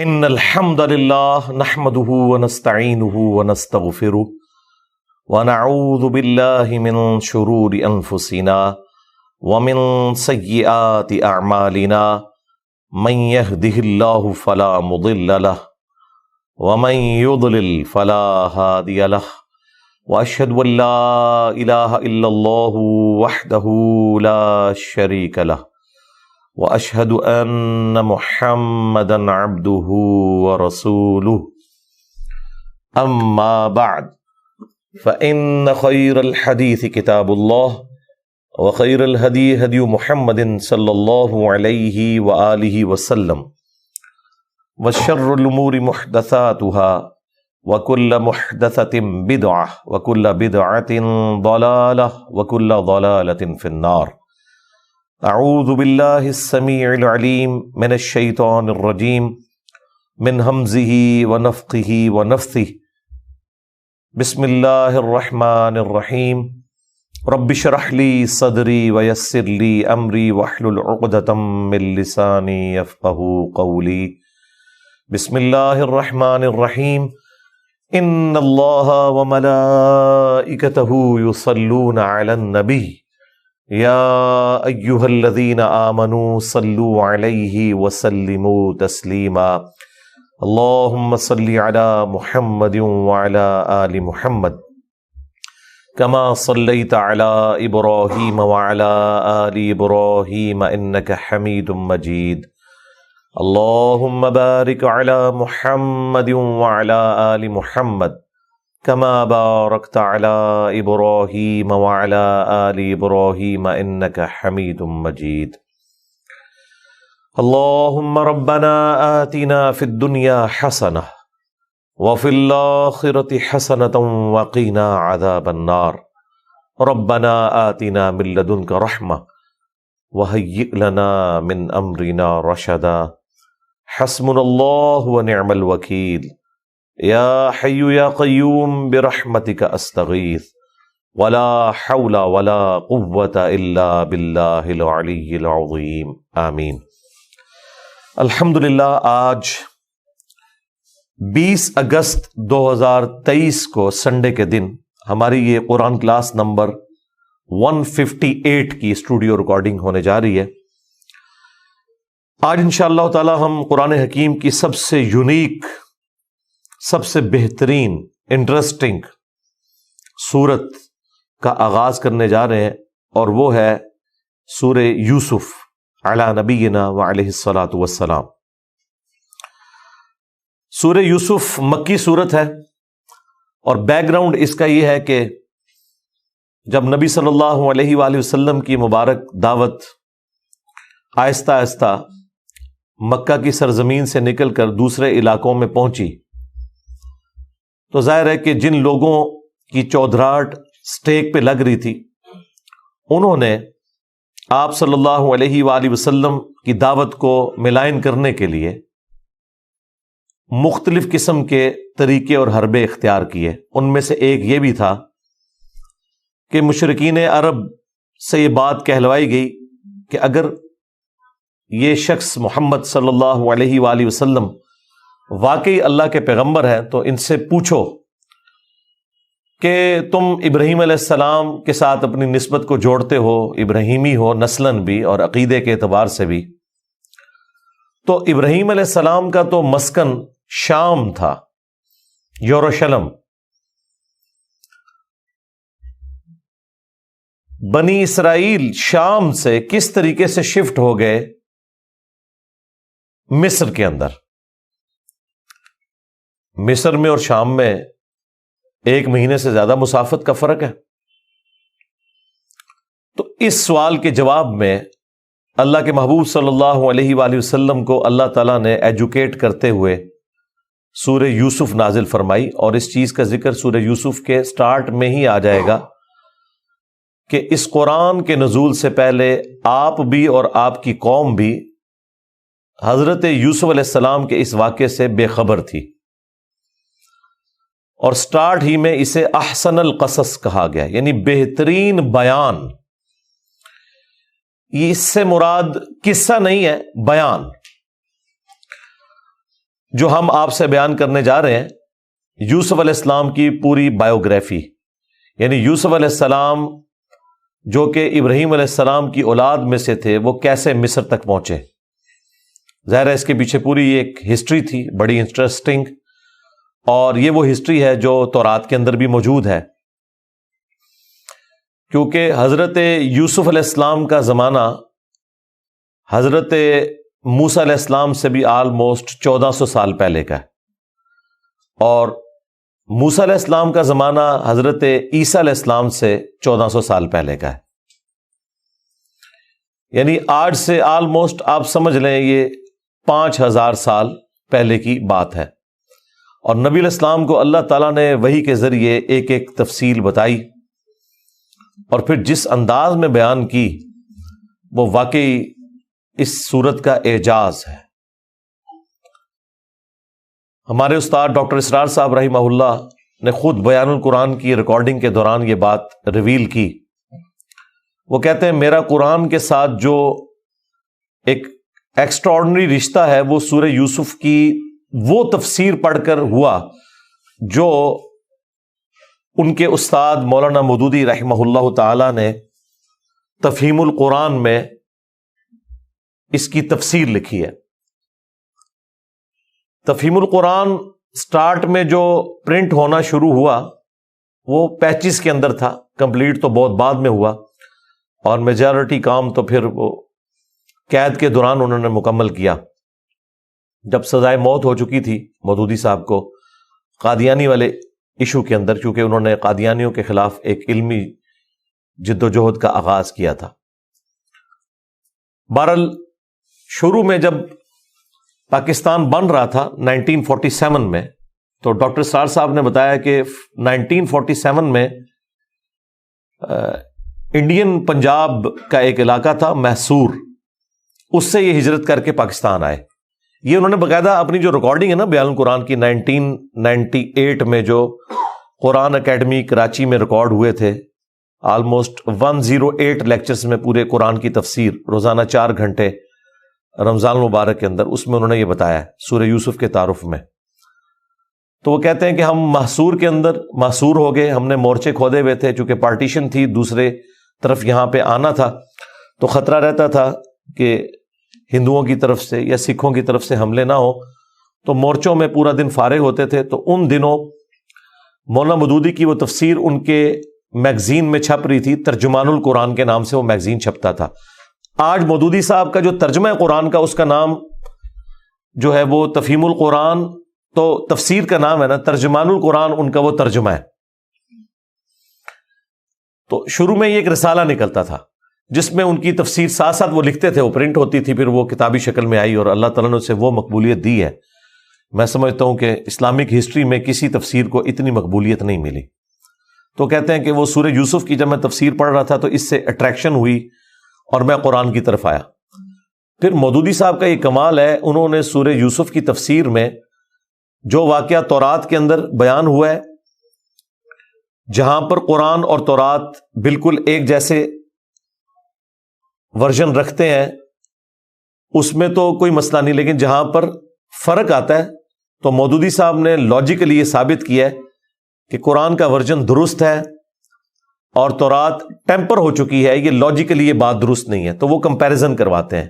ان الحمد للہ نحمده ونستعینه ونستغفره ونعوذ باللہ من شرور انفسنا ومن سیئات اعمالنا من يهده اللہ فلا مضل له ومن يضلل فلا هادی له واشهد ان لا الہ الا اللہ وحدہ لا شریک له واشهد ان محمدا عبده ورسوله اما بعد فان خير الحديث كتاب الله وخير الهدي هدي محمد صلى الله عليه وآله وسلم وشر الامور محدثاتها وكل محدثة بدعة وكل بدعة ضلالة وكل ضلالة في النار. اعوذ باللہ السمیع العلیم من الشیطان الرجیم من ہمزہ ونفخہ ونفثہ. بسم اللہ الرحمن الرحیم. رب اشرح لی صدری ویسر لی امری واحلل عقدۃ من لسانی یفقہوا قولی. بسم اللہ الرحمن الرحیم. ان اللہ وملائکتہ یصلون علی النبی یا ایہا الذین آمنوا صلوا علیہ وسلموا تسلیما. اللہم صلی علی محمد وعلی آل محمد کما صلیت علی ابراہیم وعلی آل ابراہیم انک حمید مجید. اللہم بارک علی محمد وعلی آل محمد کما بارکت علی ابراہیم وعلی آل ابراہیم انک حمید مجید. اللہم ربنا آتنا فی الدنیا حسنہ وفی الآخرۃ حسنۃ وقنا عذاب النار. ربنا آتنا من لدنک رحمہ وہیئ لنا من امرنا رشدا. حسبنا اللہ ونعم الوکیل. یا حی یا قیوم برحمتک استغیث ولا حول ولا قوة الا باللہ العلی العظیم. آمین. الحمدللہ آج 20 اگست 2023 کو سنڈے کے دن ہماری یہ قرآن کلاس نمبر 158 کی اسٹوڈیو ریکارڈنگ ہونے جا رہی ہے. آج انشاءاللہ تعالی ہم قرآن حکیم کی سب سے یونیک، سب سے بہترین، انٹرسٹنگ سورت کا آغاز کرنے جا رہے ہیں، اور وہ ہے سورہ یوسف علی نبینا وعلیہ الصلاۃ والسلام. سورہ یوسف مکی سورت ہے، اور بیک گراؤنڈ اس کا یہ ہے کہ جب نبی صلی اللہ علیہ وآلہ وسلم کی مبارک دعوت آہستہ آہستہ مکہ کی سرزمین سے نکل کر دوسرے علاقوں میں پہنچی، تو ظاہر ہے کہ جن لوگوں کی چودھراہٹ سٹیک پہ لگ رہی تھی، انہوں نے آپ صلی اللہ علیہ وآلہ وسلم کی دعوت کو ملائن کرنے کے لیے مختلف قسم کے طریقے اور حربے اختیار کیے. ان میں سے ایک یہ بھی تھا کہ مشرکین عرب سے یہ بات کہلوائی گئی کہ اگر یہ شخص محمد صلی اللہ علیہ وآلہ وسلم واقعی اللہ کے پیغمبر ہیں تو ان سے پوچھو کہ تم ابراہیم علیہ السلام کے ساتھ اپنی نسبت کو جوڑتے ہو، ابراہیمی ہو نسلاً بھی اور عقیدے کے اعتبار سے بھی. تو ابراہیم علیہ السلام کا تو مسکن شام تھا، یروشلم. بنی اسرائیل شام سے کس طریقے سے شفٹ ہو گئے مصر کے اندر. مصر میں اور شام میں 1 مہینے سے زیادہ مسافت کا فرق ہے. تو اس سوال کے جواب میں اللہ کے محبوب صلی اللہ علیہ وآلہ وسلم کو اللہ تعالیٰ نے ایجوکیٹ کرتے ہوئے سورہ یوسف نازل فرمائی، اور اس چیز کا ذکر سورہ یوسف کے سٹارٹ میں ہی آ جائے گا کہ اس قرآن کے نزول سے پہلے آپ بھی اور آپ کی قوم بھی حضرت یوسف علیہ السلام کے اس واقعے سے بے خبر تھی، اور سٹارٹ ہی میں اسے احسن القصص کہا گیا، یعنی بہترین بیان. یہ اس سے مراد قصہ نہیں ہے، بیان. جو ہم آپ سے بیان کرنے جا رہے ہیں یوسف علیہ السلام کی پوری بایوگرافی، یعنی یوسف علیہ السلام جو کہ ابراہیم علیہ السلام کی اولاد میں سے تھے، وہ کیسے مصر تک پہنچے۔ ظاہر ہے اس کے پیچھے پوری ایک ہسٹری تھی بڑی انٹرسٹنگ، اور یہ وہ ہسٹری ہے جو تورات کے اندر بھی موجود ہے، کیونکہ حضرت یوسف علیہ السلام کا زمانہ حضرت موسیٰ علیہ السلام سے بھی آلموسٹ 1400 سال پہلے کا ہے، اور موسیٰ علیہ السلام کا زمانہ حضرت عیسیٰ علیہ السلام سے 1400 سال پہلے کا ہے، یعنی آج سے آلموسٹ آپ سمجھ لیں یہ 5000 سال پہلے کی بات ہے۔ اور نبی علیہ السلام کو اللہ تعالیٰ نے وحی کے ذریعے ایک ایک تفصیل بتائی، اور پھر جس انداز میں بیان کی وہ واقعی اس صورت کا اعجاز ہے۔ ہمارے استاد ڈاکٹر اسرار صاحب رحمہ اللہ نے خود بیان القرآن کی ریکارڈنگ کے دوران یہ بات ریویل کی۔ وہ کہتے ہیں میرا قرآن کے ساتھ جو ایک ایکسٹراڈنری رشتہ ہے وہ سورہ یوسف کی وہ تفسیر پڑھ کر ہوا جو ان کے استاد مولانا مودودی رحمہ اللہ تعالی نے تفہیم القرآن میں اس کی تفسیر لکھی ہے۔ تفہیم القرآن سٹارٹ میں جو پرنٹ ہونا شروع ہوا وہ 35 کے اندر تھا، کمپلیٹ تو بہت بعد میں ہوا، اور میجارٹی کام تو پھر وہ قید کے دوران انہوں نے مکمل کیا، جب سزائے موت ہو چکی تھی مودودی صاحب کو قادیانی والے ایشو کے اندر، چونکہ انہوں نے قادیانیوں کے خلاف ایک علمی جد و جہد کا آغاز کیا تھا۔ بہرحال شروع میں جب پاکستان بن رہا تھا 1947 میں، تو ڈاکٹر سار صاحب نے بتایا کہ 1947 میں انڈین پنجاب کا ایک علاقہ تھا محصور، اس سے یہ ہجرت کر کے پاکستان آئے۔ یہ انہوں نے باقاعدہ اپنی جو ریکارڈنگ ہے نا بیان القرآن کی 1998 میں جو قرآن اکیڈمی کراچی میں ریکارڈ ہوئے تھے، آلموسٹ 108 لیکچرز میں پورے قرآن کی تفسیر روزانہ 4 گھنٹے رمضان المبارک کے اندر، اس میں انہوں نے یہ بتایا ہے سورہ یوسف کے تعارف میں۔ تو وہ کہتے ہیں کہ ہم محصور کے اندر محصور ہو گئے، ہم نے مورچے کھودے ہوئے تھے، چونکہ پارٹیشن تھی، دوسرے طرف یہاں پہ آنا تھا تو خطرہ رہتا تھا کہ ہندوؤں کی طرف سے یا سکھوں کی طرف سے حملے نہ ہو، تو مورچوں میں پورا دن فارغ ہوتے تھے۔ تو ان دنوں مولانا مودودی کی وہ تفسیر ان کے میگزین میں چھپ رہی تھی، ترجمان القرآن کے نام سے وہ میگزین چھپتا تھا۔ آج مودودی صاحب کا جو ترجمہ قرآن کا، اس کا نام جو ہے وہ تفہیم القرآن، تو تفسیر کا نام ہے نا، ترجمان القرآن ان کا وہ ترجمہ ہے۔ تو شروع میں یہ ایک رسالہ نکلتا تھا جس میں ان کی تفسیر ساتھ ساتھ وہ لکھتے تھے، وہ پرنٹ ہوتی تھی، پھر وہ کتابی شکل میں آئی، اور اللہ تعالیٰ نے اسے وہ مقبولیت دی ہے۔ میں سمجھتا ہوں کہ اسلامک ہسٹری میں کسی تفسیر کو اتنی مقبولیت نہیں ملی۔ تو کہتے ہیں کہ وہ سورہ یوسف کی جب میں تفسیر پڑھ رہا تھا تو اس سے اٹریکشن ہوئی اور میں قرآن کی طرف آیا۔ پھر مودودی صاحب کا یہ کمال ہے، انہوں نے سورہ یوسف کی تفسیر میں جو واقعہ تورات کے اندر بیان ہوا ہے، جہاں پر قرآن اور تورات بالکل ایک جیسے ورژن رکھتے ہیں اس میں تو کوئی مسئلہ نہیں، لیکن جہاں پر فرق آتا ہے تو مودودی صاحب نے لاجیکلی یہ ثابت کیا ہے کہ قرآن کا ورژن درست ہے اور تورات ٹیمپر ہو چکی ہے، یہ لاجیکلی یہ بات درست نہیں ہے، تو وہ کمپیریزن کرواتے ہیں۔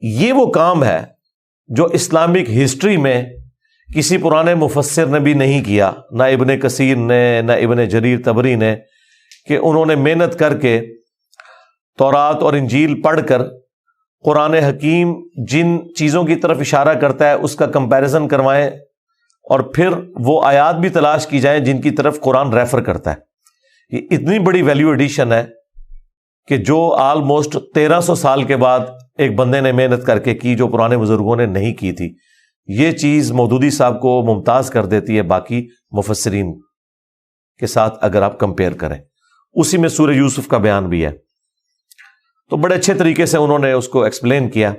یہ وہ کام ہے جو اسلامک ہسٹری میں کسی پرانے مفسر نے بھی نہیں کیا، نہ ابن کثیر نے، نہ ابن جریر طبری نے، کہ انہوں نے محنت کر کے تورات اور انجیل پڑھ کر قرآن حکیم جن چیزوں کی طرف اشارہ کرتا ہے اس کا کمپیریزن کروائیں، اور پھر وہ آیات بھی تلاش کی جائیں جن کی طرف قرآن ریفر کرتا ہے۔ یہ اتنی بڑی ویلیو ایڈیشن ہے کہ جو آلموسٹ 1300 سال کے بعد ایک بندے نے محنت کر کے کی، جو پرانے بزرگوں نے نہیں کی تھی۔ یہ چیز مودودی صاحب کو ممتاز کر دیتی ہے باقی مفسرین کے ساتھ اگر آپ کمپیئر کریں۔ اسی میں سورہ یوسف کا بیان بھی ہے، تو بڑے اچھے طریقے سے انہوں نے اس کو ایکسپلین کیا،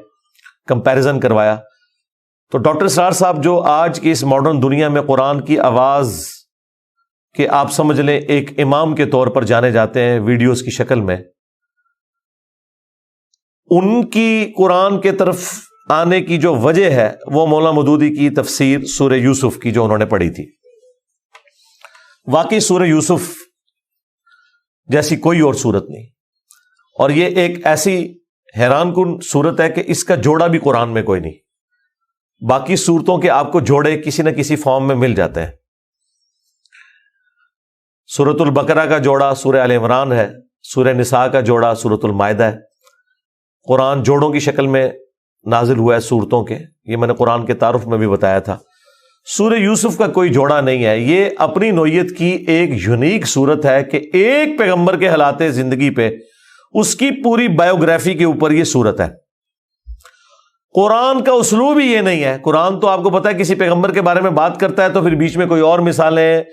کمپیریزن کروایا۔ تو ڈاکٹر اسرار صاحب جو آج کی اس ماڈرن دنیا میں قرآن کی آواز کہ آپ سمجھ لیں ایک امام کے طور پر جانے جاتے ہیں ویڈیوز کی شکل میں، ان کی قرآن کے طرف آنے کی جو وجہ ہے وہ مولانا مودودی کی تفسیر سورہ یوسف کی جو انہوں نے پڑھی تھی. واقعی سورہ یوسف جیسی کوئی اور صورت نہیں, اور یہ ایک ایسی حیران کن صورت ہے کہ اس کا جوڑا بھی قرآن میں کوئی نہیں. باقی صورتوں کے آپ کو جوڑے کسی نہ کسی فارم میں مل جاتے ہیں. سورۃ البقرہ کا جوڑا سورہ آل عمران ہے, سورہ نساء کا جوڑا سورۃ المائدہ ہے. قرآن جوڑوں کی شکل میں نازل ہوا ہے صورتوں کے, یہ میں نے قرآن کے تعارف میں بھی بتایا تھا. سورہ یوسف کا کوئی جوڑا نہیں ہے. یہ اپنی نوعیت کی ایک یونیک صورت ہے کہ ایک پیغمبر کے حالات زندگی پہ اس کی پوری بایوگرافی کے اوپر یہ صورت ہے. قرآن کا اسلوب ہی یہ نہیں ہے. قرآن تو آپ کو پتا ہے کسی پیغمبر کے بارے میں بات کرتا ہے تو پھر بیچ میں کوئی اور مثالیں,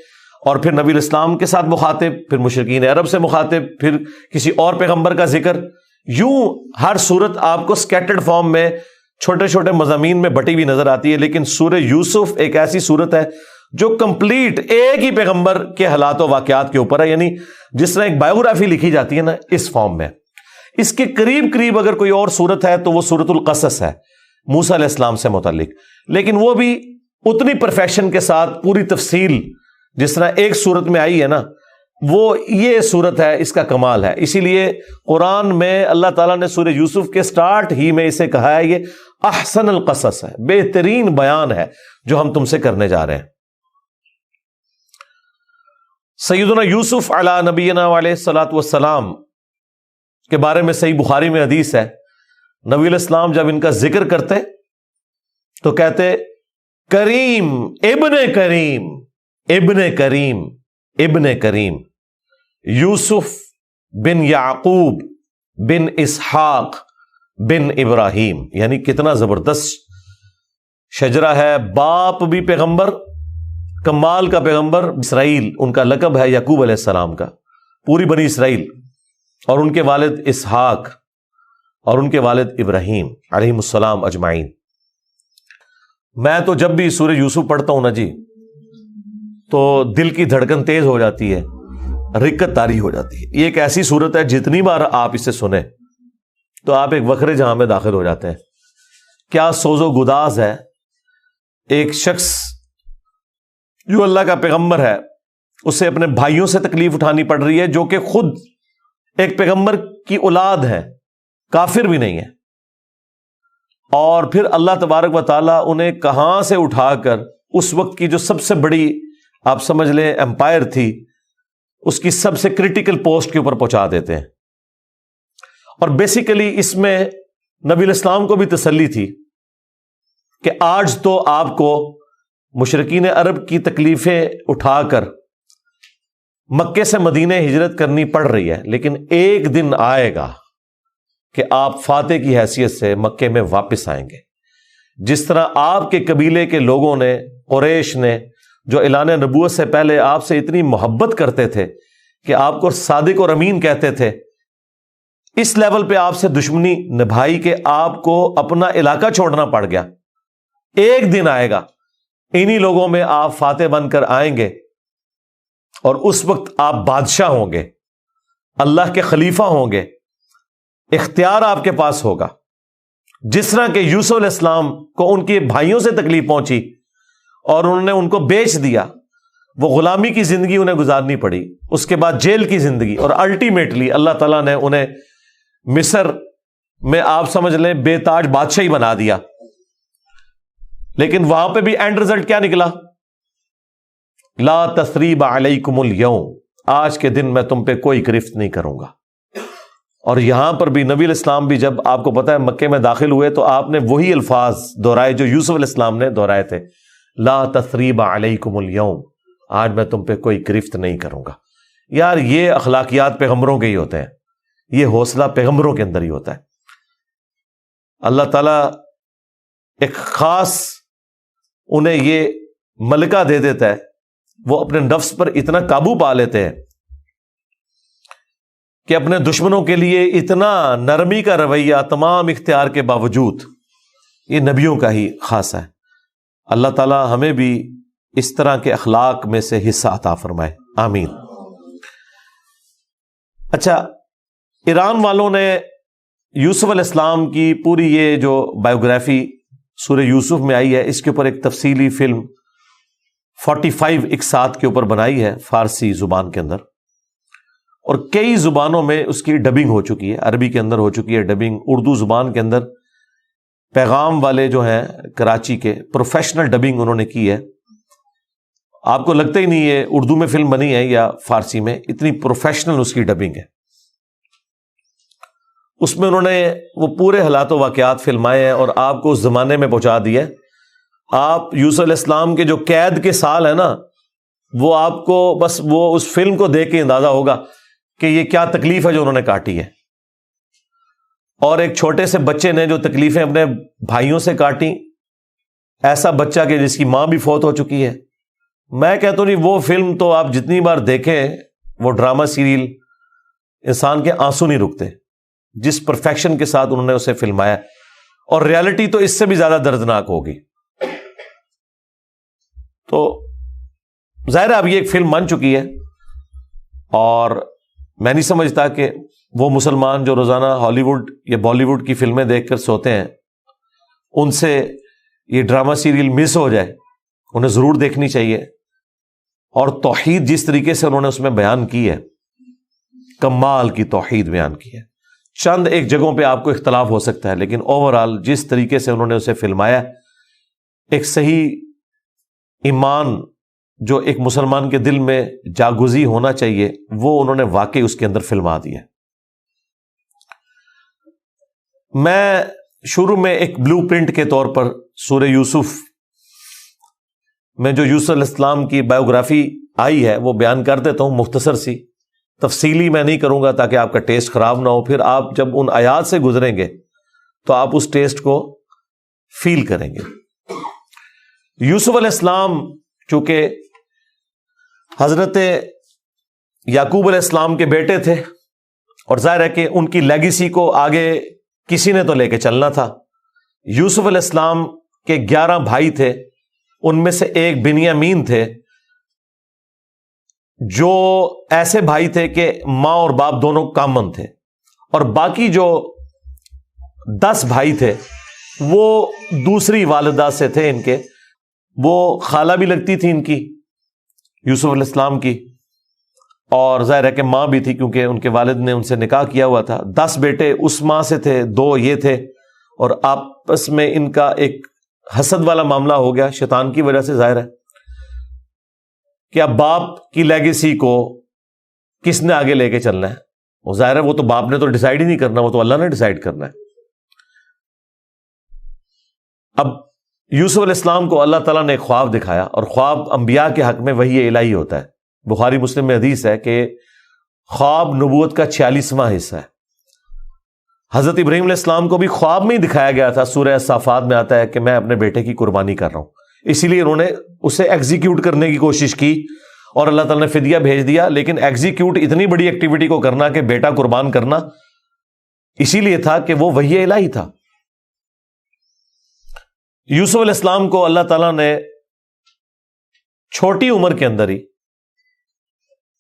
اور پھر نبی الاسلام کے ساتھ مخاطب, پھر مشرکین عرب سے مخاطب, پھر کسی اور پیغمبر کا ذکر. یوں ہر صورت آپ کو سکیٹرڈ فارم میں چھوٹے چھوٹے مضامین میں بٹی ہوئی نظر آتی ہے. لیکن سورہ یوسف ایک ایسی صورت ہے جو کمپلیٹ ایک ہی پیغمبر کے حالات و واقعات کے اوپر ہے, یعنی جس طرح ایک بایوگرافی لکھی جاتی ہے نا, اس فارم میں. اس کے قریب قریب اگر کوئی اور صورت ہے تو وہ سورۃ القصص ہے, موسیٰ علیہ السلام سے متعلق, لیکن وہ بھی اتنی پرفیکشن کے ساتھ پوری تفصیل جس طرح ایک صورت میں آئی ہے نا, وہ یہ صورت ہے, اس کا کمال ہے. اسی لیے قرآن میں اللہ تعالیٰ نے سورہ یوسف کے سٹارٹ ہی میں اسے کہا ہے یہ احسن القصص ہے, بہترین بیان ہے جو ہم تم سے کرنے جا رہے ہیں. سیدنا یوسف علی نبینا علیہ الصلوۃ والسلام کے بارے میں صحیح بخاری میں حدیث ہے, نبی علیہ السلام جب ان کا ذکر کرتے تو کہتے کریم ابن کریم ابن کریم ابن کریم, یوسف بن یعقوب بن اسحاق بن ابراہیم. یعنی کتنا زبردست شجرہ ہے. باپ بھی پیغمبر, کمال کا پیغمبر, اسرائیل ان کا لقب ہے یعقوب علیہ السلام کا, پوری بنی اسرائیل, اور ان کے والد اسحاق اور ان کے والد ابراہیم علیہ السلام اجمعین. میں تو جب بھی سورہ یوسف پڑھتا ہوں نا جی, تو دل کی دھڑکن تیز ہو جاتی ہے, رکت طاری ہو جاتی ہے. یہ ایک ایسی صورت ہے جتنی بار آپ اسے سنیں تو آپ ایک وکھرے جہاں میں داخل ہو جاتے ہیں. کیا سوز و گداز ہے. ایک شخص جو اللہ کا پیغمبر ہے اسے اپنے بھائیوں سے تکلیف اٹھانی پڑ رہی ہے, جو کہ خود ایک پیغمبر کی اولاد ہے, کافر بھی نہیں ہے, اور پھر اللہ تبارک و تعالیٰ انہیں کہاں سے اٹھا کر اس وقت کی جو سب سے بڑی آپ سمجھ لیں امپائر تھی, اس کی سب سے کرٹیکل پوسٹ کے اوپر پہنچا دیتے ہیں. اور بیسیکلی اس میں نبی الاسلام کو بھی تسلی تھی کہ آج تو آپ کو مشرکین عرب کی تکلیفیں اٹھا کر مکے سے مدینہ ہجرت کرنی پڑ رہی ہے, لیکن ایک دن آئے گا کہ آپ فاتح کی حیثیت سے مکے میں واپس آئیں گے. جس طرح آپ کے قبیلے کے لوگوں نے, قریش نے, جو اعلان نبوت سے پہلے آپ سے اتنی محبت کرتے تھے کہ آپ کو صادق اور امین کہتے تھے, اس لیول پہ آپ سے دشمنی نبھائی کہ آپ کو اپنا علاقہ چھوڑنا پڑ گیا. ایک دن آئے گا انہی لوگوں میں آپ فاتح بن کر آئیں گے, اور اس وقت آپ بادشاہ ہوں گے, اللہ کے خلیفہ ہوں گے, اختیار آپ کے پاس ہوگا. جس طرح کہ یوسف علیہ السلام کو ان کے بھائیوں سے تکلیف پہنچی اور انہوں نے ان کو بیچ دیا, وہ غلامی کی زندگی انہیں گزارنی پڑی, اس کے بعد جیل کی زندگی, اور الٹیمیٹلی اللہ تعالیٰ نے انہیں مصر میں آپ سمجھ لیں بے تاج بادشاہی بنا دیا. لیکن وہاں پہ بھی اینڈ رزلٹ کیا نکلا؟ لا تثریب علیکم اليوم, آج کے دن میں تم پہ کوئی گرفت نہیں کروں گا. اور یہاں پر بھی نبی علیہ السلام بھی جب آپ کو پتا ہے مکے میں داخل ہوئے تو آپ نے وہی الفاظ دہرائے جو یوسف علیہ السلام نے دہرائے تھے, لا تثریب علیکم اليوم, آج میں تم پہ کوئی گرفت نہیں کروں گا. یار یہ اخلاقیات پیغمبروں کے ہی ہوتے ہیں, یہ حوصلہ پیغمبروں کے اندر ہی ہوتا ہے. اللہ تعالیٰ ایک خاص انہیں یہ ملکہ دے دیتا ہے, وہ اپنے نفس پر اتنا قابو پا لیتے ہیں کہ اپنے دشمنوں کے لیے اتنا نرمی کا رویہ تمام اختیار کے باوجود, یہ نبیوں کا ہی خاصہ ہے. اللہ تعالیٰ ہمیں بھی اس طرح کے اخلاق میں سے حصہ عطا فرمائے, آمین. اچھا, ایران والوں نے یوسف علیہ السلام کی پوری یہ جو بایوگرافی سورہ یوسف میں آئی ہے، اس کے اوپر ایک تفصیلی فلم 45 اقساط کے اوپر بنائی ہے فارسی زبان کے اندر، اور کئی زبانوں میں اس کی ڈبنگ ہو چکی ہے۔ عربی کے اندر ہو چکی ہے ڈبنگ، اردو زبان کے اندر پیغام والے جو ہیں کراچی کے پروفیشنل ڈبنگ انہوں نے کی ہے۔ آپ کو لگتا ہی نہیں یہ اردو میں فلم بنی ہے یا فارسی میں، اتنی پروفیشنل اس کی ڈبنگ ہے۔ اس میں انہوں نے وہ پورے حالات و واقعات فلمائے ہیں اور آپ کو اس زمانے میں پہنچا دیا ہے۔ آپ یوسف علیہ السلام کے جو قید کے سال ہیں نا، وہ آپ کو بس وہ اس فلم کو دیکھ کے اندازہ ہوگا کہ یہ کیا تکلیف ہے جو انہوں نے کاٹی ہے، اور ایک چھوٹے سے بچے نے جو تکلیفیں اپنے بھائیوں سے کاٹی، ایسا بچہ کہ جس کی ماں بھی فوت ہو چکی ہے۔ میں کہتا ہوں نہیں، وہ فلم تو آپ جتنی بار دیکھیں، وہ ڈرامہ سیریل، انسان کے آنسو نہیں رکتے جس پرفیکشن کے ساتھ انہوں نے اسے فلمایا، اور ریالٹی تو اس سے بھی زیادہ دردناک ہوگی۔ تو ظاہر ہے اب یہ ایک فلم بن چکی ہے، اور میں نہیں سمجھتا کہ وہ مسلمان جو روزانہ ہالی ووڈ یا بالی ووڈ کی فلمیں دیکھ کر سوتے ہیں، ان سے یہ ڈرامہ سیریل مس ہو جائے۔ انہیں ضرور دیکھنی چاہیے، اور توحید جس طریقے سے انہوں نے اس میں بیان کی ہے، کمال کی توحید بیان کی ہے۔ چند ایک جگہوں پہ آپ کو اختلاف ہو سکتا ہے، لیکن اوورآل جس طریقے سے انہوں نے اسے فلمایا، ایک صحیح ایمان جو ایک مسلمان کے دل میں جاگزی ہونا چاہیے، وہ انہوں نے واقعی اس کے اندر فلما دیا۔ میں شروع میں ایک بلو پرنٹ کے طور پر سورہ یوسف میں جو یوسف علیہ السلام کی بایوگرافی آئی ہے وہ بیان کر دیتا ہوں، مختصر سی، تفصیلی میں نہیں کروں گا تاکہ آپ کا ٹیسٹ خراب نہ ہو۔ پھر آپ جب ان آیات سے گزریں گے تو آپ اس ٹیسٹ کو فیل کریں گے۔ یوسف علیہ السلام چونکہ حضرت یعقوب علیہ السلام کے بیٹے تھے، اور ظاہر ہے کہ ان کی لیگیسی کو آگے کسی نے تو لے کے چلنا تھا۔ یوسف علیہ السلام کے 11 بھائی تھے، ان میں سے ایک بنیامین تھے، جو ایسے بھائی تھے کہ ماں اور باپ دونوں کامن تھے، اور باقی جو 10 بھائی تھے وہ دوسری والدہ سے تھے ان کے، وہ خالہ بھی لگتی تھی ان کی، یوسف علیہ السلام کی، اور ظاہر ہے کہ ماں بھی تھی کیونکہ ان کے والد نے ان سے نکاح کیا ہوا تھا۔ 10 بیٹے اس ماں سے تھے، 2 یہ تھے، اور آپس میں ان کا ایک حسد والا معاملہ ہو گیا شیطان کی وجہ سے۔ ظاہر ہے کہ اب باپ کی لیگیسی کو کس نے آگے لے کے چلنا ہے، وہ ظاہر ہے وہ تو باپ نے تو ڈیسائیڈ ہی نہیں کرنا، وہ تو اللہ نے ڈیسائیڈ کرنا ہے۔ اب یوسف علیہ السلام کو اللہ تعالیٰ نے ایک خواب دکھایا، اور خواب انبیاء کے حق میں وحی الہی ہوتا ہے۔ بخاری مسلم میں حدیث ہے کہ خواب نبوت کا 46واں حصہ ہے۔ حضرت ابراہیم علیہ السلام کو بھی خواب میں ہی دکھایا گیا تھا، سورہ صافات میں آتا ہے کہ میں اپنے بیٹے کی قربانی کر رہا ہوں، اسی لیے انہوں نے اسے ایگزیکیوٹ کرنے کی کوشش کی، اور اللہ تعالیٰ نے فدیہ بھیج دیا۔ لیکن ایگزیکیوٹ اتنی بڑی ایکٹیویٹی کو کرنا کہ بیٹا قربان کرنا، اسی لیے تھا کہ وہ وحی الہی تھا۔ یوسف علیہ السلام کو اللہ تعالیٰ نے چھوٹی عمر کے اندر ہی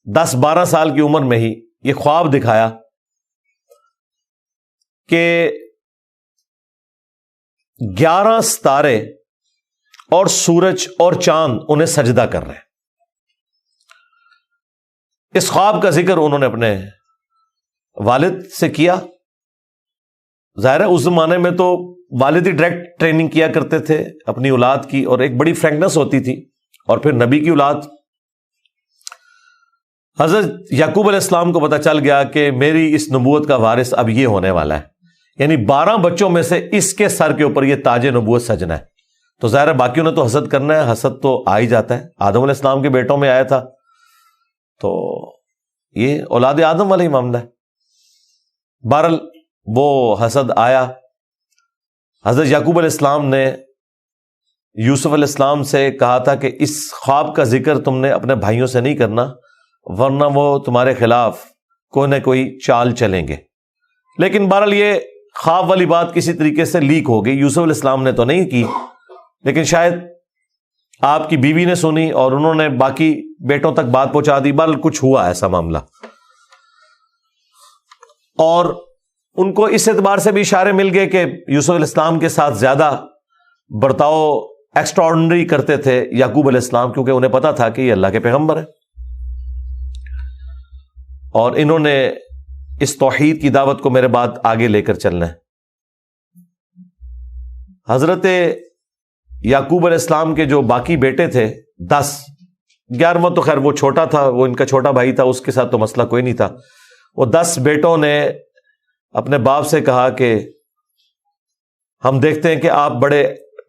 10-12 سال کی عمر میں ہی یہ خواب دکھایا کہ 11 ستارے اور سورج اور چاند انہیں سجدہ کر رہے ہیں۔ اس خواب کا ذکر انہوں نے اپنے والد سے کیا۔ ظاہر ہے اس زمانے میں تو والد ہی ڈائریکٹ ٹریننگ کیا کرتے تھے اپنی اولاد کی، اور ایک بڑی فرینکنس ہوتی تھی، اور پھر نبی کی اولاد۔ حضرت یعقوب علیہ السلام کو پتہ چل گیا کہ میری اس نبوت کا وارث اب یہ ہونے والا ہے، یعنی 12 بچوں میں سے اس کے سر کے اوپر یہ تاج نبوت سجنا ہے۔ تو ظاہر ہے باقیوں نے تو حسد کرنا ہے، حسد تو آ ہی جاتا ہے، آدم علیہ السلام کے بیٹوں میں آیا تھا، تو یہ اولاد آدم والا ہی معاملہ ہے۔ بہرحال وہ حسد آیا۔ حضرت یعقوب علیہ السلام نے یوسف علیہ السلام سے کہا تھا کہ اس خواب کا ذکر تم نے اپنے بھائیوں سے نہیں کرنا، ورنہ وہ تمہارے خلاف کوئی نہ کوئی چال چلیں گے۔ لیکن بہرحال یہ خواب والی بات کسی طریقے سے لیک ہو گئی، یوسف علیہ السلام نے تو نہیں کی، لیکن شاید آپ کی بیوی نے سنی اور انہوں نے باقی بیٹوں تک بات پہنچا دی۔ بہرحال کچھ ہوا ایسا معاملہ، اور ان کو اس اعتبار سے بھی اشارے مل گئے کہ یوسف علیہ السلام کے ساتھ زیادہ برتاؤ ایکسٹراڈنری کرتے تھے یعقوب علیہ السلام، کیونکہ انہیں پتا تھا کہ یہ اللہ کے پیغمبر ہیں، اور انہوں نے اس توحید کی دعوت کو میرے بعد آگے لے کر چلنا ہے۔ حضرت یعقوب علیہ السلام کے جو باقی بیٹے تھے 10، 11واں تو خیر وہ چھوٹا تھا، وہ ان کا چھوٹا بھائی تھا، اس کے ساتھ تو مسئلہ کوئی نہیں تھا۔ وہ 10 بیٹوں نے اپنے باپ سے کہا کہ ہم دیکھتے ہیں کہ آپ بڑے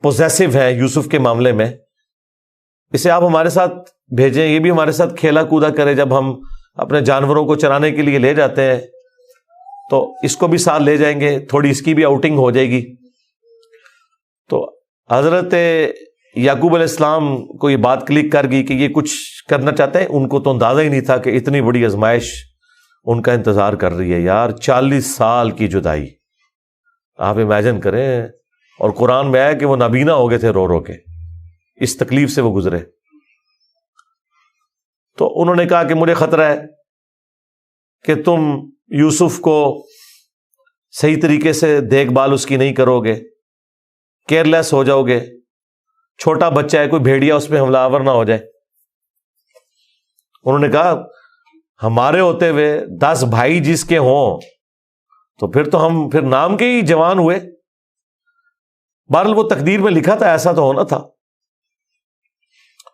پوزیسو ہیں یوسف کے معاملے میں، اسے آپ ہمارے ساتھ بھیجیں، یہ بھی ہمارے ساتھ کھیلا کودا کرے، جب ہم اپنے جانوروں کو چرانے کے لیے لے جاتے ہیں تو اس کو بھی ساتھ لے جائیں گے، تھوڑی اس کی بھی آؤٹنگ ہو جائے گی۔ تو حضرت یعقوب علیہ السلام کو یہ بات کلک کر گئی کہ یہ کچھ کرنا چاہتے ہیں۔ ان کو تو اندازہ ہی نہیں تھا کہ اتنی بڑی آزمائش ان کا انتظار کر رہی ہے۔ یار 40 سال کی جدائی، آپ امیجن کریں، اور قرآن میں آیا کہ وہ نابینا ہو گئے تھے رو رو کے، اس تکلیف سے وہ گزرے۔ تو انہوں نے کہا کہ مجھے خطرہ ہے کہ تم یوسف کو صحیح طریقے سے دیکھ بھال اس کی نہیں کرو گے، کیئرلیس ہو جاؤ گے، چھوٹا بچہ ہے، کوئی بھیڑیا اس پہ حملہ آور نہ ہو جائے۔ انہوں نے کہا ہمارے ہوتے ہوئے 10 بھائی جس کے ہوں تو پھر تو ہم پھر نام کے ہی جوان ہوئے۔ بہرحال وہ تقدیر میں لکھا تھا، ایسا تو ہونا تھا۔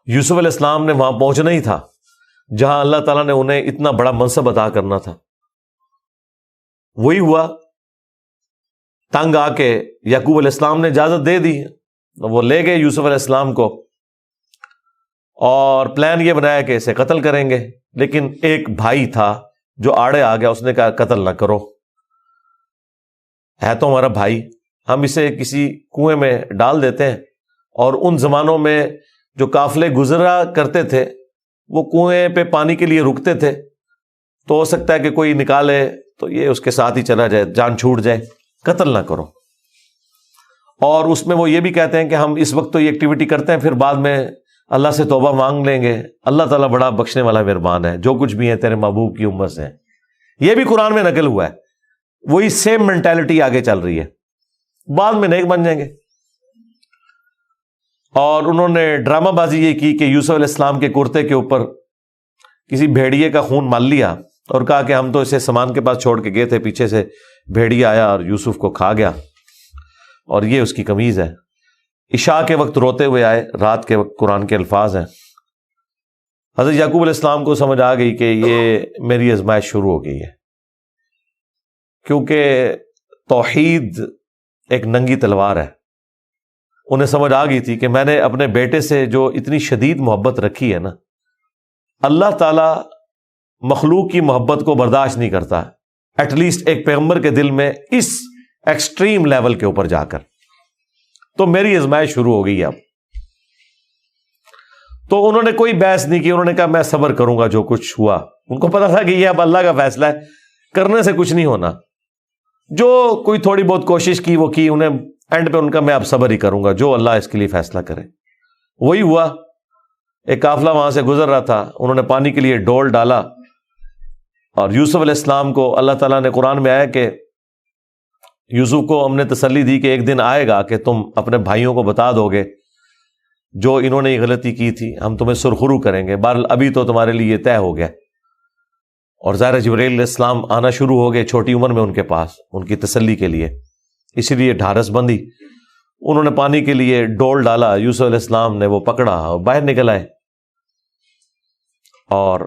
یوسف علیہ السلام نے وہاں پہنچنا ہی تھا جہاں اللہ تعالیٰ نے انہیں اتنا بڑا منصب عطا کرنا تھا۔ وہی ہوا، تنگ آ کے یعقوب علیہ السلام نے اجازت دے دی، وہ لے گئے یوسف علیہ السلام کو، اور پلان یہ بنایا کہ اسے قتل کریں گے، لیکن ایک بھائی تھا جو آڑے آ گیا، اس نے کہا قتل نہ کرو، ہے تو ہمارا بھائی، ہم اسے کسی کنویں میں ڈال دیتے ہیں۔ اور ان زمانوں میں جو قافلے گزرا کرتے تھے وہ کنویں پہ پانی کے لیے رکتے تھے، تو ہو سکتا ہے کہ کوئی نکالے تو یہ اس کے ساتھ ہی چلا جائے، جان چھوٹ جائے، قتل نہ کرو۔ اور اس میں وہ یہ بھی کہتے ہیں کہ ہم اس وقت تو یہ ایکٹیویٹی کرتے ہیں، پھر بعد میں اللہ سے توبہ مانگ لیں گے، اللہ تعالیٰ بڑا بخشنے والا مہربان ہے، جو کچھ بھی ہے تیرے محبوب کی امت سے۔ یہ بھی قرآن میں نقل ہوا ہے، وہی سیم مینٹالٹی آگے چل رہی ہے، بعد میں نیک بن جائیں گے۔ اور انہوں نے ڈرامہ بازی یہ کی کہ یوسف علیہ السلام کے کرتے کے اوپر کسی بھیڑیے کا خون مال لیا اور کہا کہ ہم تو اسے سامان کے پاس چھوڑ کے گئے تھے، پیچھے سے بھیڑیا آیا اور یوسف کو کھا گیا، اور یہ اس کی قمیض ہے۔ عشاء کے وقت روتے ہوئے آئے، رات کے وقت قرآن کے الفاظ ہیں۔ حضرت یعقوب علیہ السلام کو سمجھ آ گئی کہ یہ میری آزمائش شروع ہو گئی ہے، کیونکہ توحید ایک ننگی تلوار ہے۔ انہیں سمجھ آ گئی تھی کہ میں نے اپنے بیٹے سے جو اتنی شدید محبت رکھی ہے نا، اللہ تعالیٰ مخلوق کی محبت کو برداشت نہیں کرتا، ایٹ لیسٹ ایک پیغمبر کے دل میں اس ایکسٹریم لیول کے اوپر جا کر۔ تو میری آزمائش شروع ہو گئی اب۔ تو انہوں نے کوئی بحث نہیں کی، انہوں نے کہا میں صبر کروں گا جو کچھ ہوا۔ ان کو پتا تھا کہ یہ اب اللہ کا فیصلہ ہے، کرنے سے کچھ نہیں ہونا۔ جو کوئی تھوڑی بہت کوشش کی وہ کی، انہیں اینڈ پہ ان کا میں اب صبر ہی کروں گا، جو اللہ اس کے لیے فیصلہ کرے۔ وہی ہوا، ایک قافلہ وہاں سے گزر رہا تھا، انہوں نے پانی کے لیے ڈول ڈالا، اور یوسف علیہ السلام کو اللہ تعالیٰ نے قرآن میں آیا کہ یوسف کو ہم نے تسلی دی کہ ایک دن آئے گا کہ تم اپنے بھائیوں کو بتا دو گے جو انہوں نے یہ غلطی کی تھی، ہم تمہیں سرخرو کریں گے۔ بہرحال ابھی تو تمہارے لیے یہ طے ہو گیا، اور ظاہر جبرائیل علیہ السلام آنا شروع ہو گئے چھوٹی عمر میں ان کے پاس، ان کی تسلی کے لیے، اسی لیے ڈھارس بندی۔ انہوں نے پانی کے لیے ڈول ڈالا، یوسف علیہ السلام نے وہ پکڑا اور باہر نکل آئے، اور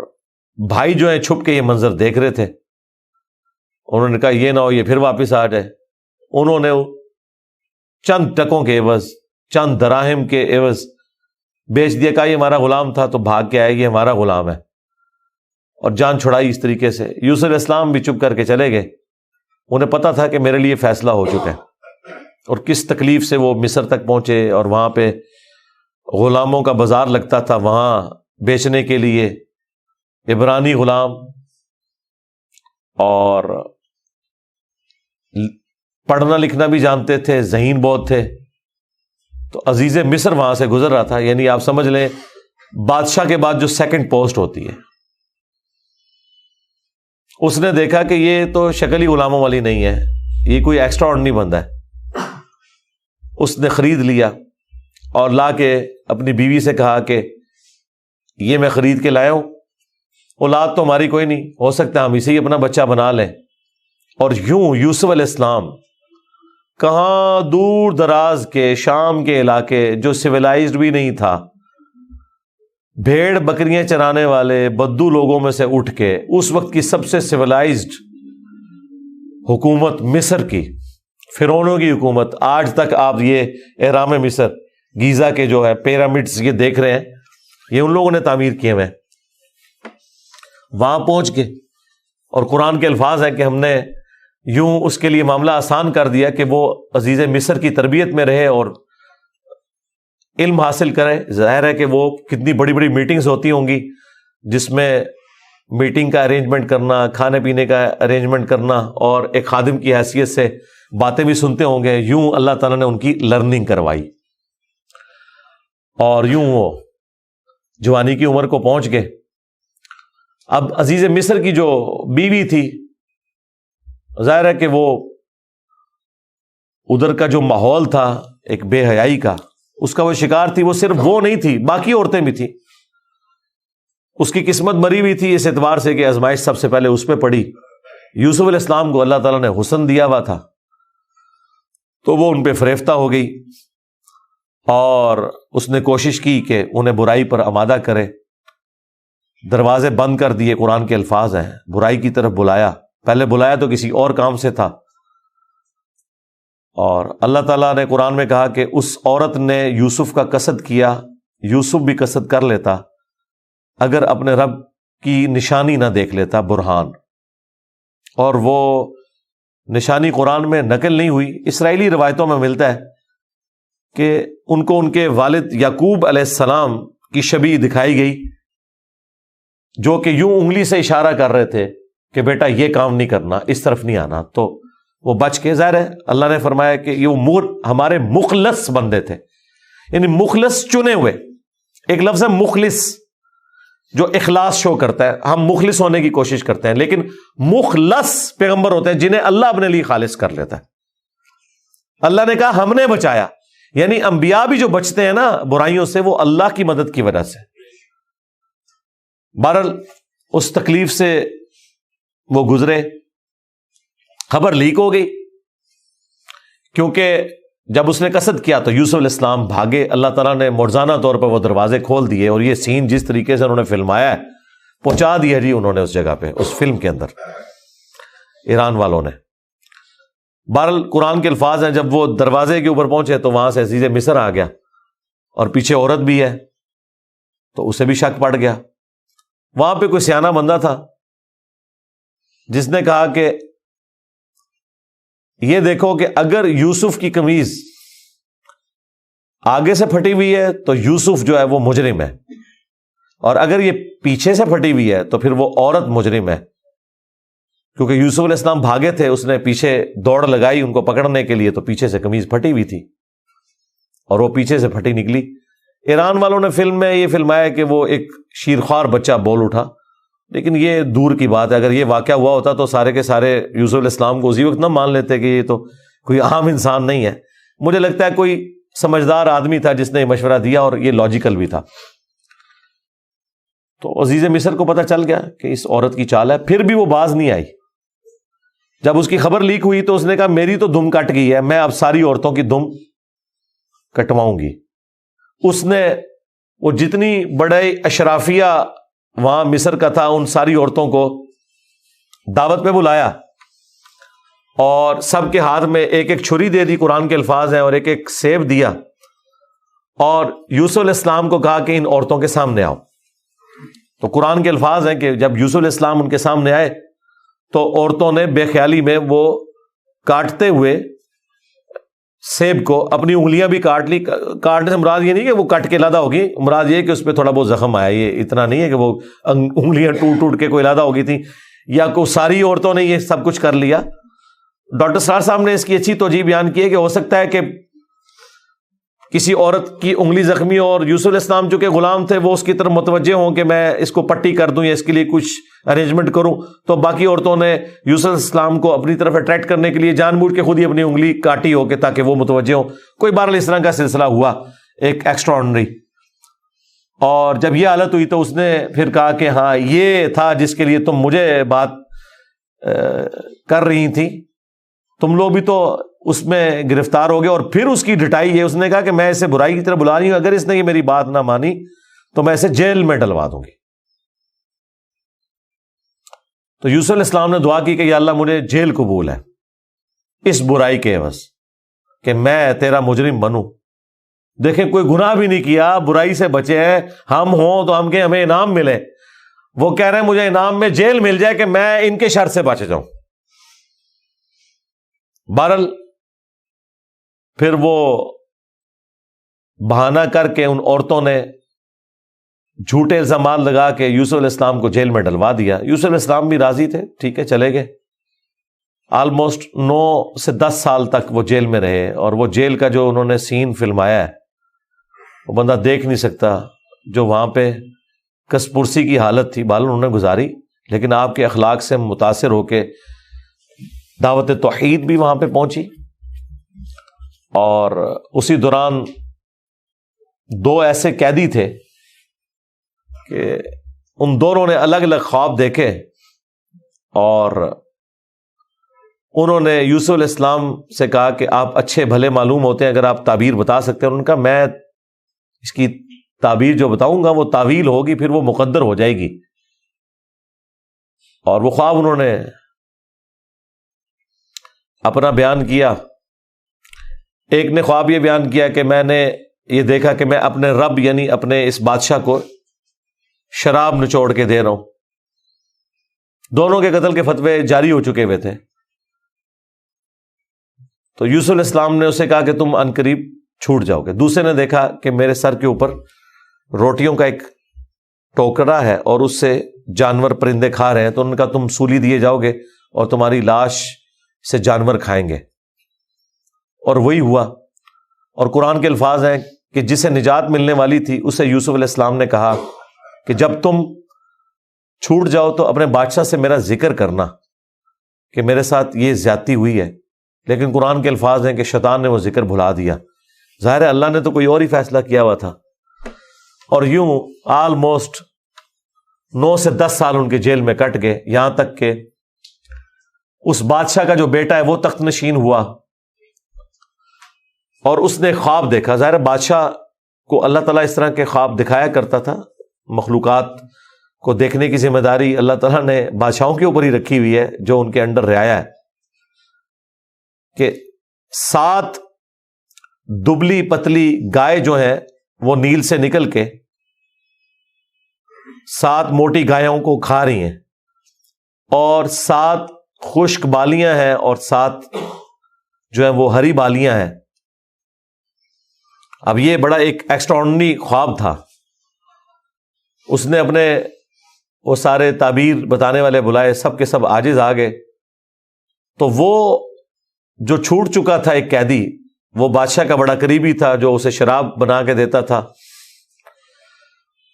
بھائی جو ہیں چھپ کے یہ منظر دیکھ رہے تھے۔ انہوں نے کہا یہ نہ ہو یہ پھر واپس آ جائے۔ انہوں نے چند ٹکوں کے عوض، چند دراہم کے عوض بیچ دیا، کہا یہ ہمارا غلام تھا، تو بھاگ کے آئے، یہ ہمارا غلام ہے، اور جان چھڑائی اس طریقے سے۔ یوسف علیہ السلام بھی چپ کر کے چلے گئے، انہیں پتا تھا کہ میرے لیے فیصلہ ہو چکا ہے۔ اور کس تکلیف سے وہ مصر تک پہنچے، اور وہاں پہ غلاموں کا بازار لگتا تھا، وہاں بیچنے کے لیے عبرانی غلام، اور پڑھنا لکھنا بھی جانتے تھے، ذہین بہت تھے۔ تو عزیز مصر وہاں سے گزر رہا تھا، یعنی آپ سمجھ لیں بادشاہ کے بعد جو سیکنڈ پوسٹ ہوتی ہے۔ اس نے دیکھا کہ یہ تو شکل ہی غلاموں والی نہیں ہے، یہ کوئی ایکسٹرا آرڈنری بندہ ہے. اس نے خرید لیا اور لا کے اپنی بیوی سے کہا کہ یہ میں خرید کے لایا ہوں, اولاد تو ہماری کوئی نہیں, ہو سکتا ہے ہم اسے ہی اپنا بچہ بنا لیں. اور یوں یوسف علیہ السلام کہاں دور دراز کے شام کے علاقے جو سویلائزڈ بھی نہیں تھا, بھیڑ بکریاں چرانے والے بدو لوگوں میں سے اٹھ کے اس وقت کی سب سے سویلائزڈ حکومت مصر کی, فرعونوں کی حکومت, آج تک آپ یہ اہرام مصر گیزا کے جو ہے پیرامڈز یہ دیکھ رہے ہیں, یہ ان لوگوں نے تعمیر کیے ہوئے. وہاں پہنچ کے, اور قرآن کے الفاظ ہیں کہ ہم نے یوں اس کے لیے معاملہ آسان کر دیا کہ وہ عزیز مصر کی تربیت میں رہے اور علم حاصل کرے. ظاہر ہے کہ وہ کتنی بڑی بڑی میٹنگز ہوتی ہوں گی جس میں میٹنگ کا ارینجمنٹ کرنا, کھانے پینے کا ارینجمنٹ کرنا, اور ایک خادم کی حیثیت سے باتیں بھی سنتے ہوں گے. یوں اللہ تعالیٰ نے ان کی لرننگ کروائی, اور یوں وہ جوانی کی عمر کو پہنچ گئے. اب عزیز مصر کی جو بیوی تھی, ظاہر ہے کہ وہ ادھر کا جو ماحول تھا ایک بے حیائی کا, اس کا وہ شکار تھی. وہ صرف وہ نہیں تھی, باقی عورتیں بھی تھیں. اس کی قسمت مری ہوئی تھی اس اعتبار سے کہ آزمائش سب سے پہلے اس پہ پڑی. یوسف علیہ السلام کو اللہ تعالیٰ نے حسن دیا ہوا تھا, تو وہ ان پہ فریفتہ ہو گئی, اور اس نے کوشش کی کہ انہیں برائی پر آمادہ کرے. دروازے بند کر دیے, قرآن کے الفاظ ہیں, برائی کی طرف بلایا. پہلے بلایا تو کسی اور کام سے تھا, اور اللہ تعالیٰ نے قرآن میں کہا کہ اس عورت نے یوسف کا قصد کیا, یوسف بھی قصد کر لیتا اگر اپنے رب کی نشانی نہ دیکھ لیتا, برہان. اور وہ نشانی قرآن میں نقل نہیں ہوئی, اسرائیلی روایتوں میں ملتا ہے کہ ان کو ان کے والد یعقوب علیہ السلام کی شبیہ دکھائی گئی, جو کہ یوں انگلی سے اشارہ کر رہے تھے کہ بیٹا یہ کام نہیں کرنا, اس طرف نہیں آنا. تو وہ بچ کے, ظاہر ہے اللہ نے فرمایا کہ یہ ہمارے مخلص بندے تھے, یعنی مخلص چنے ہوئے. ایک لفظ ہے مخلص جو اخلاص شو کرتا ہے, ہم مخلص ہونے کی کوشش کرتے ہیں, لیکن مخلص پیغمبر ہوتے ہیں جنہیں اللہ اپنے لیے خالص کر لیتا ہے. اللہ نے کہا ہم نے بچایا, یعنی انبیاء بھی جو بچتے ہیں نا برائیوں سے, وہ اللہ کی مدد کی وجہ سے. بہرحال اس تکلیف سے وہ گزرے, خبر لیک ہو گئی, کیونکہ جب اس نے قصد کیا تو یوسف علیہ السلام بھاگے. اللہ تعالیٰ نے مرزانہ طور پر وہ دروازے کھول دیے, اور یہ سین جس طریقے سے انہوں نے فلمایا ہے پہنچا دیا جی انہوں نے اس جگہ پہ, اس فلم کے اندر ایران والوں نے. بہرحال قرآن کے الفاظ ہیں, جب وہ دروازے کے اوپر پہنچے تو وہاں سے عزیز مصر آ گیا, اور پیچھے عورت بھی ہے, تو اسے بھی شک پڑ گیا. وہاں پہ کوئی سیانہ بندہ تھا جس نے کہا کہ یہ دیکھو کہ اگر یوسف کی قمیض آگے سے پھٹی ہوئی ہے تو یوسف جو ہے وہ مجرم ہے, اور اگر یہ پیچھے سے پھٹی ہوئی ہے تو پھر وہ عورت مجرم ہے. کیونکہ یوسف علیہ السلام بھاگے تھے, اس نے پیچھے دوڑ لگائی ان کو پکڑنے کے لیے, تو پیچھے سے قمیض پھٹی ہوئی تھی اور وہ پیچھے سے پھٹی نکلی. ایران والوں نے فلم میں یہ فلمایا کہ وہ ایک شیرخوار بچہ بول اٹھا, لیکن یہ دور کی بات ہے. اگر یہ واقعہ ہوا ہوتا تو سارے کے سارے یوسف علیہ السلام کو اسی وقت نہ مان لیتے کہ یہ تو کوئی عام انسان نہیں ہے. مجھے لگتا ہے کوئی سمجھدار آدمی تھا جس نے یہ مشورہ دیا, اور یہ لاجیکل بھی تھا. تو عزیز مصر کو پتہ چل گیا کہ اس عورت کی چال ہے, پھر بھی وہ باز نہیں آئی. جب اس کی خبر لیک ہوئی تو اس نے کہا میری تو دم کٹ گئی ہے, میں اب ساری عورتوں کی دم کٹواؤں گی. اس نے وہ جتنی بڑے اشرافیہ وہاں مصر کا تھا ان ساری عورتوں کو دعوت پہ بلایا, اور سب کے ہاتھ میں ایک ایک چھری دے دی, قرآن کے الفاظ ہیں, اور ایک ایک سیب دیا, اور یوسف علیہ السلام کو کہا کہ ان عورتوں کے سامنے آؤ. تو قرآن کے الفاظ ہیں کہ جب یوسف علیہ السلام ان کے سامنے آئے تو عورتوں نے بے خیالی میں وہ کاٹتے ہوئے سیب کو اپنی انگلیاں بھی کاٹ لی. کاٹنے سے مراد یہ نہیں کہ وہ کٹ کے علیحدہ ہوگی, مراد یہ کہ اس پہ تھوڑا بہت زخم آیا. یہ اتنا نہیں ہے کہ وہ انگلیاں ٹوٹ ٹوٹ کے کوئی علیحدہ ہو گئی تھی, یا کوئی ساری عورتوں نے یہ سب کچھ کر لیا. ڈاکٹر سرار صاحب نے اس کی اچھی توجیہ بیان کی ہے کہ ہو سکتا ہے کہ کسی عورت کی انگلی زخمی اور یوسف علیہ السلام چونکہ غلام تھے وہ اس کی طرف متوجہ ہوں کہ میں اس کو پٹی کر دوں یا اس کے لیے کچھ ارینجمنٹ کروں، تو باقی عورتوں نے یوسف علیہ السلام کو اپنی طرف اٹریکٹ کرنے کے لیے جان بوجھ کے خود ہی اپنی انگلی کاٹی ہو کہ تاکہ وہ متوجہ ہوں. کوئی بہرحال اس طرح کا سلسلہ ہوا ایک ایکسٹرا آرڈنری. اور جب یہ حالت ہوئی تو اس نے پھر کہا کہ ہاں یہ تھا جس کے لیے تم مجھے بات کر رہی تھی، تم لوگ بھی تو اس میں گرفتار ہو گئے. اور پھر اس کی ڈٹائی ہے، اس نے کہا کہ میں اسے برائی کی طرف بلا رہی ہوں، اگر اس نے یہ میری بات نہ مانی تو میں اسے جیل میں ڈلوا دوں گی. تو یوسف علیہ السلام نے دعا کی کہ یا اللہ مجھے جیل قبول ہے اس برائی کے عوض کہ میں تیرا مجرم بنوں. دیکھیں کوئی گناہ بھی نہیں کیا، برائی سے بچے ہیں. ہم ہوں تو ہم کہ ہمیں انعام ملے، وہ کہہ رہے ہیں مجھے انعام میں جیل مل جائے کہ میں ان کے شر سے بچ جاؤں. بہرحال پھر وہ بہانہ کر کے ان عورتوں نے جھوٹے الزامات لگا کے یوسف علیہ السلام کو جیل میں ڈلوا دیا. یوسف علیہ السلام بھی راضی تھے، ٹھیک ہے چلے گئے. آلموسٹ 9 سے 10 سال تک وہ جیل میں رہے. اور وہ جیل کا جو انہوں نے سین فلمایا ہے وہ بندہ دیکھ نہیں سکتا. جو وہاں پہ کس پرسی کی حالت تھی بال انہوں نے گزاری، لیکن آپ کے اخلاق سے متاثر ہو کے دعوت توحید بھی وہاں پہ پہنچی. اور اسی دوران 2 ایسے قیدی تھے کہ ان دونوں نے الگ الگ خواب دیکھے اور انہوں نے یوسف علیہ السلام سے کہا کہ آپ اچھے بھلے معلوم ہوتے ہیں، اگر آپ تعبیر بتا سکتے ہیں. انہوں نے کہا میں اس کی تعبیر جو بتاؤں گا وہ تعویل ہوگی، پھر وہ مقدر ہو جائے گی. اور وہ خواب انہوں نے اپنا بیان کیا. ایک نے خواب یہ بیان کیا کہ میں نے یہ دیکھا کہ میں اپنے رب یعنی اپنے اس بادشاہ کو شراب نچوڑ کے دے رہا ہوں. دونوں کے قتل کے فتوے جاری ہو چکے ہوئے تھے. تو یوسف علیہ السلام نے اسے کہا کہ تم عنقریب چھوٹ جاؤ گے. دوسرے نے دیکھا کہ میرے سر کے اوپر روٹیوں کا ایک ٹوکرا ہے اور اس سے جانور پرندے کھا رہے ہیں، تو ان کا تم سولی دیے جاؤ گے اور تمہاری لاش سے جانور کھائیں گے. اور وہی ہوا. اور قرآن کے الفاظ ہیں کہ جسے نجات ملنے والی تھی اسے یوسف علیہ السلام نے کہا کہ جب تم چھوٹ جاؤ تو اپنے بادشاہ سے میرا ذکر کرنا کہ میرے ساتھ یہ زیادتی ہوئی ہے. لیکن قرآن کے الفاظ ہیں کہ شیطان نے وہ ذکر بھلا دیا. ظاہر ہے اللہ نے تو کوئی اور ہی فیصلہ کیا ہوا تھا. اور یوں آلموسٹ 9 سے 10 سال ان کے جیل میں کٹ گئے، یہاں تک کہ اس بادشاہ کا جو بیٹا ہے وہ تخت نشین ہوا اور اس نے خواب دیکھا. ظاہر بادشاہ کو اللہ تعالیٰ اس طرح کے خواب دکھایا کرتا تھا. مخلوقات کو دیکھنے کی ذمہ داری اللہ تعالیٰ نے بادشاہوں کے اوپر ہی رکھی ہوئی ہے جو ان کے انڈر رعایا ہے. کہ 7 دبلی پتلی گائے جو ہیں وہ نیل سے نکل کے 7 موٹی گایوں کو کھا رہی ہیں، اور 7 خشک بالیاں ہیں اور 7 جو ہیں وہ ہری بالیاں ہیں. اب یہ بڑا ایک ایکسٹراڈنری خواب تھا. اس نے اپنے وہ سارے تعبیر بتانے والے بلائے، سب کے سب عاجز آ گئے. تو وہ جو چھوٹ چکا تھا ایک قیدی، وہ بادشاہ کا بڑا قریبی تھا جو اسے شراب بنا کے دیتا تھا،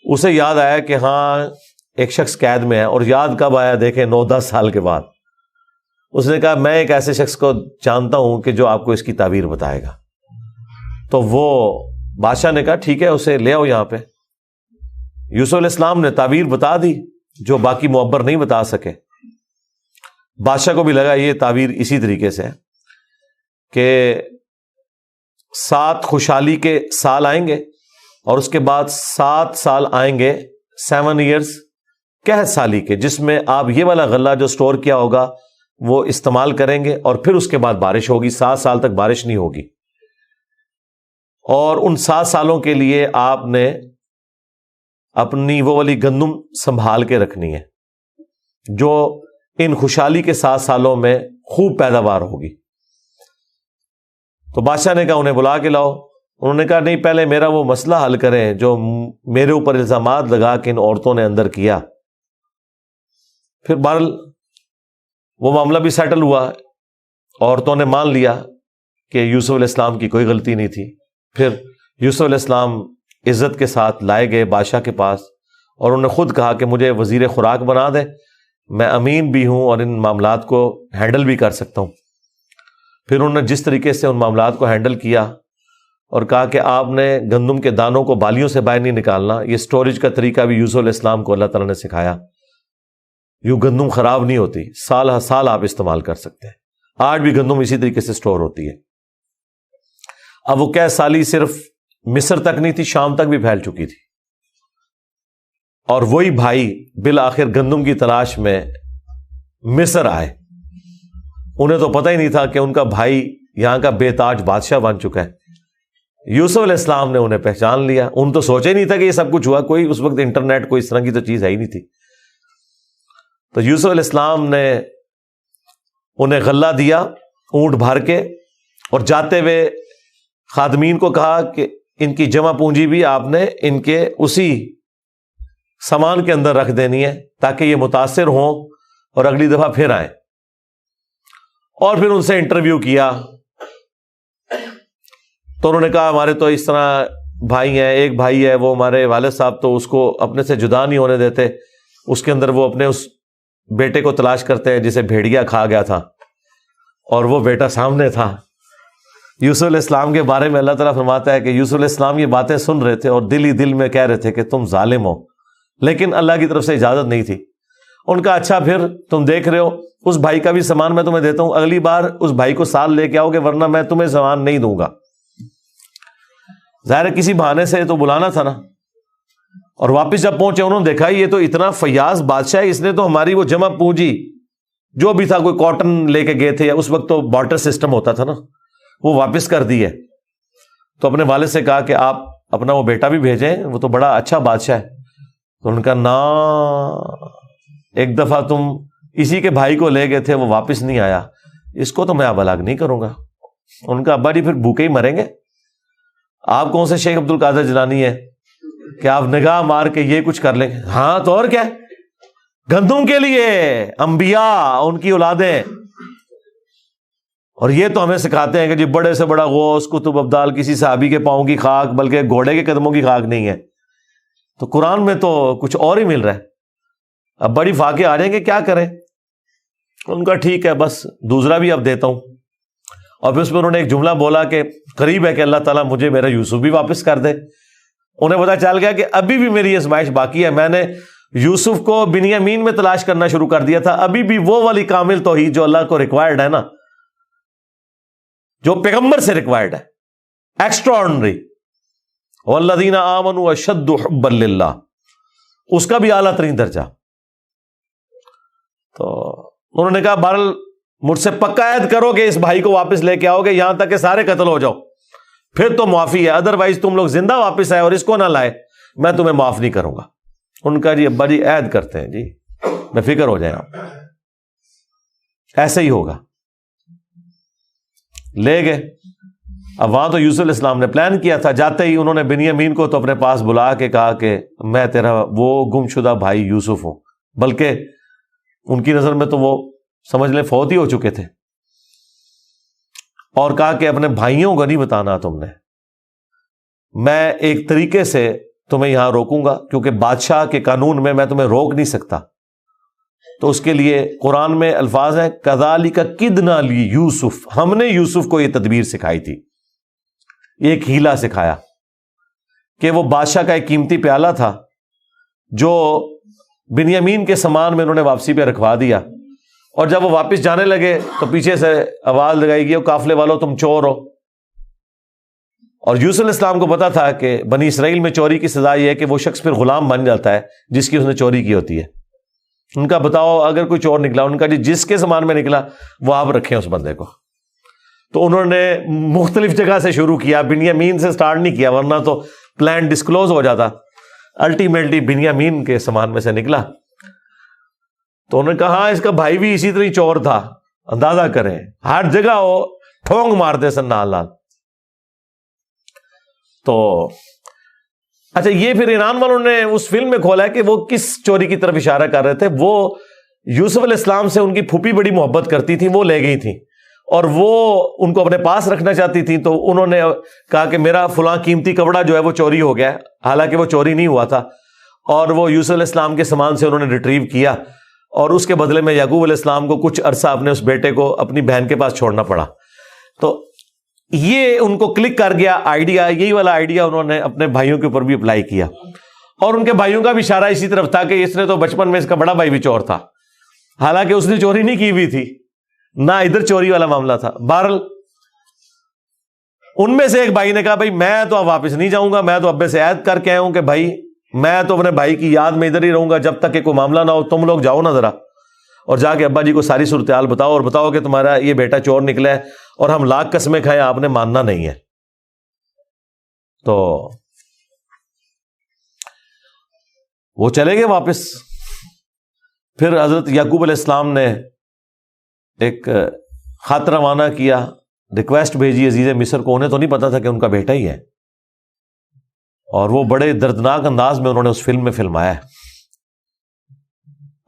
اسے یاد آیا کہ ہاں ایک شخص قید میں ہے. اور یاد کب آیا؟ دیکھیں 9-10 سال کے بعد. اس نے کہا میں ایک ایسے شخص کو جانتا ہوں کہ جو آپ کو اس کی تعبیر بتائے گا. تو وہ بادشاہ نے کہا ٹھیک ہے اسے لے آؤ یہاں پہ. یوسف علیہ السلام نے تعبیر بتا دی جو باقی معبر نہیں بتا سکے. بادشاہ کو بھی لگا یہ تعبیر اسی طریقے سے ہے کہ 7 خوشحالی کے سال آئیں گے اور اس کے بعد 7 سال آئیں گے 7 ایئرز قحط سالی کے، جس میں آپ یہ والا غلہ جو سٹور کیا ہوگا وہ استعمال کریں گے، اور پھر اس کے بعد بارش ہوگی. 7 سال تک بارش نہیں ہوگی. اور ان 7 سالوں کے لیے آپ نے اپنی وہ والی گندم سنبھال کے رکھنی ہے جو ان خوشحالی کے 7 سالوں میں خوب پیداوار ہوگی. تو بادشاہ نے کہا انہیں بلا کے لاؤ. انہوں نے کہا نہیں، پہلے میرا وہ مسئلہ حل کریں جو میرے اوپر الزامات لگا کے ان عورتوں نے اندر کیا. پھر بہرحال وہ معاملہ بھی سیٹل ہوا. عورتوں نے مان لیا کہ یوسف علیہ السلام کی کوئی غلطی نہیں تھی. پھر یوسف علیہ السلام عزت کے ساتھ لائے گئے بادشاہ کے پاس، اور انہوں نے خود کہا کہ مجھے وزیر خوراک بنا دیں، میں امین بھی ہوں اور ان معاملات کو ہینڈل بھی کر سکتا ہوں۔ پھر انہوں نے جس طریقے سے ان معاملات کو ہینڈل کیا اور کہا کہ آپ نے گندم کے دانوں کو بالیوں سے باہر نہیں نکالنا، یہ سٹوریج کا طریقہ بھی یوسف علیہ السلام کو اللہ تعالیٰ نے سکھایا۔ یوں گندم خراب نہیں ہوتی، سال ہر سال آپ استعمال کر سکتے ہیں۔ آج بھی گندم اسی طریقے سے سٹور ہوتی ہے۔ اب وہ کیا سالی صرف مصر تک نہیں تھی، شام تک بھی پھیل چکی تھی، اور وہی بھائی بالآخر گندم کی تلاش میں مصر آئے۔ انہیں تو پتہ ہی نہیں تھا کہ ان کا بھائی یہاں کا بے تاج بادشاہ بن چکا ہے۔ یوسف علیہ السلام نے انہیں پہچان لیا۔ ان تو سوچا ہی نہیں تھا کہ یہ سب کچھ ہوا، کوئی اس وقت انٹرنیٹ کوئی اس طرح کی تو چیز ہے ہی نہیں تھی۔ تو یوسف علیہ السلام نے انہیں غلہ دیا اونٹ بھر کے، اور جاتے ہوئے خادمین کو کہا کہ ان کی جمع پونجی بھی آپ نے ان کے اسی سامان کے اندر رکھ دینی ہے تاکہ یہ متاثر ہوں اور اگلی دفعہ پھر آئیں۔ اور پھر ان سے انٹرویو کیا تو انہوں نے کہا ہمارے تو اس طرح بھائی ہیں، ایک بھائی ہے وہ ہمارے والد صاحب تو اس کو اپنے سے جدا نہیں ہونے دیتے، اس کے اندر وہ اپنے اس بیٹے کو تلاش کرتے ہیں جسے بھیڑیا کھا گیا تھا، اور وہ بیٹا سامنے تھا۔ یوسف علیہ السلام کے بارے میں اللہ تعالیٰ فرماتا ہے کہ یوسف علیہ السلام یہ باتیں سن رہے تھے اور دل ہی دل میں کہہ رہے تھے کہ تم ظالم ہو، لیکن اللہ کی طرف سے اجازت نہیں تھی۔ ان کا اچھا پھر تم دیکھ رہے ہو اس بھائی کا بھی سامان میں تمہیں دیتا ہوں، اگلی بار اس بھائی کو ساتھ لے کے آؤ گے ورنہ میں تمہیں سامان نہیں دوں گا۔ ظاہر ہے کسی بہانے سے تو بلانا تھا نا۔ اور واپس جب پہنچے انہوں نے دیکھا یہ تو اتنا فیاض بادشاہ ہے، اس نے تو ہماری وہ جمع پونجی جو بھی تھا، کوئی کاٹن لے کے گئے تھے یا اس وقت تو بارٹر سسٹم ہوتا تھا نا، وہ واپس کر دی ہے۔ تو اپنے والد سے کہا کہ آپ اپنا وہ بیٹا بھی بھیجیں، وہ تو بڑا اچھا بادشاہ ہے۔ تو ان کا نا ایک دفعہ تم اسی کے بھائی کو لے گئے تھے، وہ واپس نہیں آیا، اس کو تو میں اب الگ نہیں کروں گا۔ ان کا ابا جی پھر بھوکے ہی مریں گے۔ آپ کون سے شیخ عبد القادر جیلانی ہے کہ آپ نگاہ مار کے یہ کچھ کر لیں گے؟ ہاں تو اور کیا، گندم کے لیے انبیاء ان کی اولادیں، اور یہ تو ہمیں سکھاتے ہیں کہ جی بڑے سے بڑا غوث قطب ابدال کسی صحابی کے پاؤں کی خاک بلکہ گھوڑے کے قدموں کی خاک نہیں ہے۔ تو قرآن میں تو کچھ اور ہی مل رہا ہے۔ اب بڑی فاقے آ جائیں گے، کیا کریں؟ ان کا ٹھیک ہے، بس دوسرا بھی اب دیتا ہوں۔ اور پھر اس میں انہوں نے ایک جملہ بولا کہ قریب ہے کہ اللہ تعالیٰ مجھے میرا یوسف بھی واپس کر دے۔ انہیں پتا چل گیا کہ ابھی بھی میری آزمائش باقی ہے، میں نے یوسف کو بنیامین میں تلاش کرنا شروع کر دیا تھا، ابھی بھی وہ والی کامل توحید جو اللہ کو ریکوائرڈ ہے نا، جو پیغمبر سے ریکوائرڈ ہے، ایکسٹرا آرڈنری، والذین آمنوا اشد حبا للہ، اس کا بھی اعلیٰ ترین درجہ۔ تو انہوں نے کہا بہرحال مجھ سے پکا عہد کرو کہ اس بھائی کو واپس لے کے آؤ گے یہاں تک کہ سارے قتل ہو جاؤ، پھر تو معافی ہے، ادروائز تم لوگ زندہ واپس آئے اور اس کو نہ لائے میں تمہیں معاف نہیں کروں گا۔ ان کا جی ابا جی عہد کرتے ہیں، جی میں فکر ہو جائے آپ، ایسے ہی ہوگا۔ لے گئے۔ اب وہاں تو یوسف علیہ السلام نے پلان کیا تھا، جاتے ہی انہوں نے بنیامین کو تو اپنے پاس بلا کے کہا کہ میں تیرا وہ گم شدہ بھائی یوسف ہوں، بلکہ ان کی نظر میں تو وہ سمجھ لیں فوت ہی ہو چکے تھے، اور کہا کہ اپنے بھائیوں کو نہیں بتانا تم نے، میں ایک طریقے سے تمہیں یہاں روکوں گا کیونکہ بادشاہ کے قانون میں تمہیں روک نہیں سکتا۔ تو اس کے لیے قرآن میں الفاظ ہیں کذالک کدنا لیوسف، ہم نے یوسف کو یہ تدبیر سکھائی تھی، ایک ہیلا سکھایا کہ وہ بادشاہ کا ایک قیمتی پیالہ تھا جو بنیامین کے سامان میں انہوں نے واپسی پہ رکھوا دیا، اور جب وہ واپس جانے لگے تو پیچھے سے آواز لگائی گئی قافلے والوں تم چور ہو۔ اور یوسف علیہ السلام کو پتا تھا کہ بنی اسرائیل میں چوری کی سزا یہ ہے کہ وہ شخص پھر غلام بن جاتا ہے جس کی اس نے چوری کی ہوتی ہے۔ ان کا بتاؤ اگر کوئی چور نکلا، ان کا جی جس کے سامان میں نکلا وہ آپ رکھیں اس بندے کو۔ تو انہوں نے مختلف جگہ سے شروع کیا، بنیامین سے سٹارٹ نہیں کیا ورنہ تو پلان ڈسکلوز ہو جاتا۔ الٹیمیٹلی بنیامین کے سامان میں سے نکلا۔ تو انہوں نے کہا ہاں اس کا بھائی بھی اسی طرح چور تھا، اندازہ کریں ہر جگہ وہ ٹھونگ مارتے سن نال نال۔ تو اچھا یہ پھر ایران والوں نے اس فلم میں کھولا ہے کہ وہ کس چوری کی طرف اشارہ کر رہے تھے۔ وہ یوسف علیہ السلام سے ان کی پھوپھی بڑی محبت کرتی تھی، وہ لے گئی تھی، اور وہ ان کو اپنے پاس رکھنا چاہتی تھی، تو انہوں نے کہا کہ میرا فلاں قیمتی کپڑا جو ہے وہ چوری ہو گیا، حالانکہ وہ چوری نہیں ہوا تھا، اور وہ یوسف علیہ السلام کے سامان سے انہوں نے ریٹریو کیا، اور اس کے بدلے میں یعقوب علیہ السلام کو کچھ عرصہ اپنے اس بیٹے کو اپنی بہن کے پاس چھوڑنا پڑا۔ تو یہ ان کو کلک کر گیا آئیڈیا، یہی والا آئیڈیا انہوں نے اپنے بھائیوں کے اوپر بھی اپلائی کیا، اور ان کے بھائیوں کا بھی اشارہ اسی طرف تھا کہ اس نے تو بچپن میں اس کا بڑا بھائی بھی چور تھا، حالانکہ اس نے چوری نہیں کی ہوئی تھی، نہ ادھر چوری والا معاملہ تھا۔ بہرحال ان میں سے ایک بھائی نے کہا بھائی میں تو اب واپس نہیں جاؤں گا، میں تو ابے سے عہد کر کے آیا ہوں کہ بھائی میں تو اپنے بھائی کی یاد میں ادھر ہی رہوں گا جب تک کہ کوئی معاملہ نہ ہو، تم لوگ جاؤ نا ذرا اور جا کے ابا جی کو ساری صورتحال بتاؤ، اور بتاؤ کہ تمہارا یہ بیٹا چور نکلا ہے اور ہم لاکھ قسمیں کھائیں، آپ نے ماننا نہیں ہے۔ تو وہ چلے گئے واپس۔ پھر حضرت یعقوب علیہ السلام نے ایک خط روانہ کیا، ریکویسٹ بھیجی عزیز مصر کو، انہیں تو نہیں پتا تھا کہ ان کا بیٹا ہی ہے، اور وہ بڑے دردناک انداز میں انہوں نے اس فلم میں فلمایا ہے۔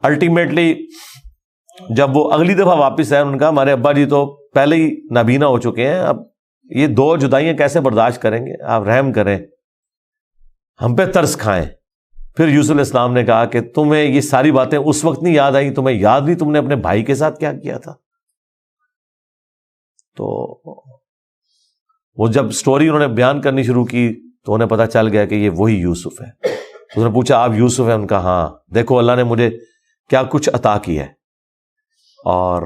الٹیمیٹلی جب وہ اگلی دفعہ واپس آئے، انہوں نے کہا ہمارے ابا جی تو پہلے ہی نابینا ہو چکے ہیں، اب یہ 2 جدائیاں کیسے برداشت کریں گے، آپ رحم کریں، ہم پہ ترس کھائیں۔ پھر یوسف علیہ السلام نے کہا کہ تمہیں یہ ساری باتیں اس وقت نہیں یاد آئیں، تمہیں یاد نہیں تم نے اپنے بھائی کے ساتھ کیا کیا تھا؟ تو وہ جب سٹوری انہوں نے بیان کرنی شروع کی تو انہیں پتا چل گیا کہ یہ وہی یوسف ہے۔ اس نے پوچھا آپ یوسف ہیں؟ ان کا ہاں، دیکھو اللہ نے مجھے کیا کچھ عطا کیا ہے، اور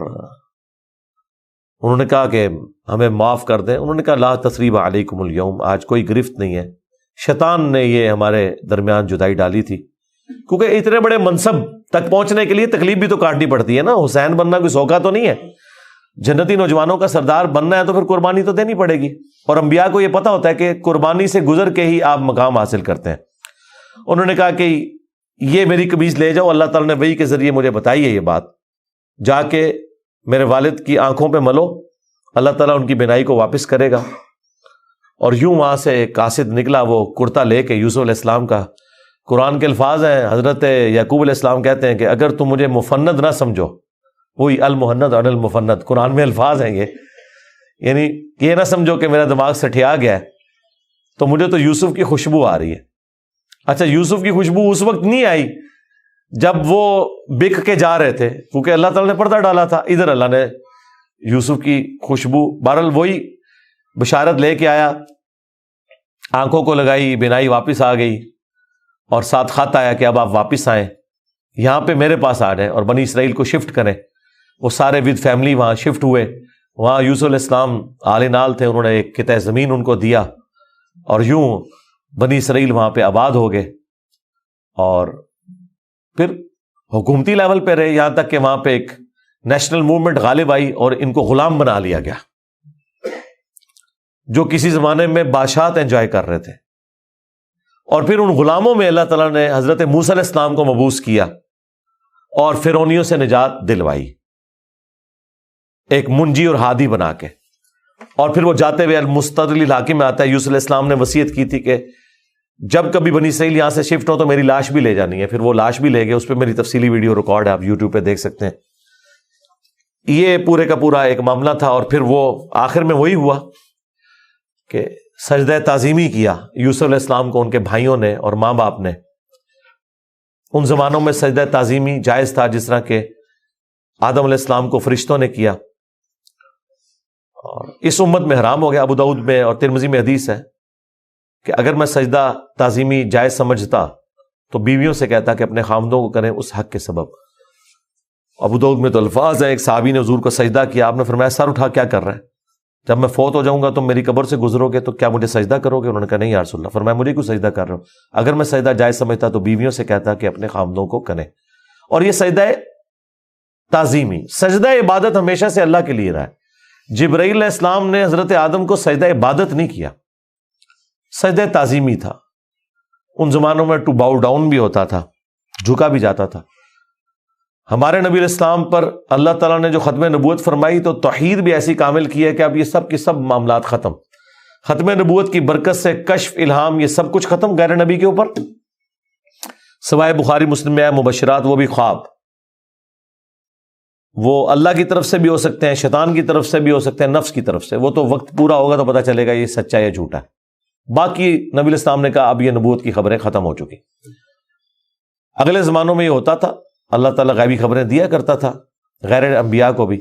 انہوں نے کہا کہ ہمیں معاف کر دیں۔ انہوں نے کہا لا تثریب علیکم اليوم، آج کوئی گرفت نہیں ہے، شیطان نے یہ ہمارے درمیان جدائی ڈالی تھی، کیونکہ اتنے بڑے منصب تک پہنچنے کے لیے تکلیف بھی تو کاٹنی پڑتی ہے نا، حسین بننا کوئی سوکھا تو نہیں ہے، جنتی نوجوانوں کا سردار بننا ہے تو پھر قربانی تو دینی پڑے گی، اور انبیاء کو یہ پتا ہوتا ہے کہ قربانی سے گزر کے ہی آپ مقام حاصل کرتے ہیں۔ انہوں نے کہا کہ یہ میری قمیص لے جاؤ، اللہ تعالیٰ نے وحی کے ذریعے مجھے بتائی ہے یہ بات، جا کے میرے والد کی آنکھوں پہ ملو، اللہ تعالیٰ ان کی بینائی کو واپس کرے گا۔ اور یوں وہاں سے ایک قاصد نکلا، وہ کرتا لے کے یوسف علیہ السلام کا، قرآن کے الفاظ ہیں، حضرت یعقوب علیہ السلام کہتے ہیں کہ اگر تم مجھے مفند نہ سمجھو، وہی المحند اور المفند قرآن میں الفاظ ہیں یہ، یعنی یہ نہ سمجھو کہ میرا دماغ سٹھیا گیا ہے، تو مجھے تو یوسف کی خوشبو آ رہی ہے۔ اچھا یوسف کی خوشبو اس وقت نہیں آئی جب وہ بک کے جا رہے تھے، کیونکہ اللہ تعالیٰ نے پردہ ڈالا تھا، ادھر اللہ نے یوسف کی خوشبو، بہرحال وہی بشارت لے کے آیا، آنکھوں کو لگائی، بینائی واپس آ گئی، اور ساتھ خط آیا کہ اب آپ واپس آئیں، یہاں پہ میرے پاس آ جائیں اور بنی اسرائیل کو شفٹ کریں۔ وہ سارے ود فیملی وہاں شفٹ ہوئے، وہاں یوسف علیہ السلام آل نال تھے، انہوں نے ایک قطع زمین ان کو دیا، اور یوں بنی اسرائیل وہاں پہ آباد ہو گئے، اور پھر حکومتی لیول پہ رہے، یہاں تک کہ وہاں پہ ایک نیشنل موومنٹ غالب آئی اور ان کو غلام بنا لیا گیا، جو کسی زمانے میں بادشاہت انجوائے کر رہے تھے۔ اور پھر ان غلاموں میں اللہ تعالیٰ نے حضرت موسیٰ علیہ السلام کو مبعوث کیا اور فرعونیوں سے نجات دلوائی، ایک منجی اور ہادی بنا کے۔ اور پھر وہ جاتے ہوئے المستدل الحاکم میں آتا ہے، یوسف علیہ السلام نے وصیت کی تھی کہ جب کبھی بنی اسرائیل یہاں سے شفٹ ہو تو میری لاش بھی لے جانی ہے، پھر وہ لاش بھی لے گئے، اس پہ میری تفصیلی ویڈیو ریکارڈ ہے، آپ یوٹیوب پہ دیکھ سکتے ہیں۔ یہ پورے کا پورا ایک معاملہ تھا، اور پھر وہ آخر میں وہی ہوا کہ سجدہ تعظیمی کیا یوسف علیہ السلام کو ان کے بھائیوں نے اور ماں باپ نے۔ ان زمانوں میں سجدہ تعظیمی جائز تھا، جس طرح کہ آدم علیہ السلام کو فرشتوں نے کیا، اور اس امت میں حرام ہو گیا۔ ابو داؤد میں اور ترمذی میں حدیث ہے کہ اگر میں سجدہ تعظیمی جائز سمجھتا تو بیویوں سے کہتا کہ اپنے خامدوں کو کریں اس حق کے سبب۔ ابو داؤد میں تو الفاظ ہیں، ایک صحابی نے حضور کو سجدہ کیا، آپ نے فرمایا سر اٹھا کیا کر رہا ہے، جب میں فوت ہو جاؤں گا تم میری قبر سے گزرو گے تو کیا مجھے سجدہ کرو گے؟ انہوں نے کہا نہیں یا رسول اللہ۔ فرمایا مجھے کیوں سجدہ کر رہے ہو؟ اگر میں سجدہ جائز سمجھتا تو بیویوں سے کہتا کہ اپنے خامدوں کو کریں۔ اور یہ سجدہ تعظیمی، سجدہ عبادت ہمیشہ سے اللہ کے لیے رہا ہے۔ جبرائیل علیہ السلام نے حضرت آدم کو سجدہ عبادت نہیں کیا، سجدہ تعظیمی تھا۔ ان زمانوں میں ٹو باؤ ڈاؤن بھی ہوتا تھا، جھکا بھی جاتا تھا۔ ہمارے نبی علیہ السلام پر اللہ تعالیٰ نے جو ختم نبوت فرمائی تو توحید بھی ایسی کامل کی ہے کہ اب یہ سب کے سب معاملات ختم، ختم نبوت کی برکت سے کشف، الہام، یہ سب کچھ ختم غیر نبی کے اوپر، سوائے بخاری مسلم میں ہے مبشرات، وہ بھی خواب۔ وہ اللہ کی طرف سے بھی ہو سکتے ہیں، شیطان کی طرف سے بھی ہو سکتے ہیں، نفس کی طرف سے، وہ تو وقت پورا ہوگا تو پتہ چلے گا یہ سچا یا جھوٹا ہے۔ باقی نبی الاسلام نے کہا اب یہ نبوت کی خبریں ختم ہو چکی۔ اگلے زمانوں میں یہ ہوتا تھا، اللہ تعالیٰ غیبی خبریں دیا کرتا تھا غیر انبیاء کو بھی،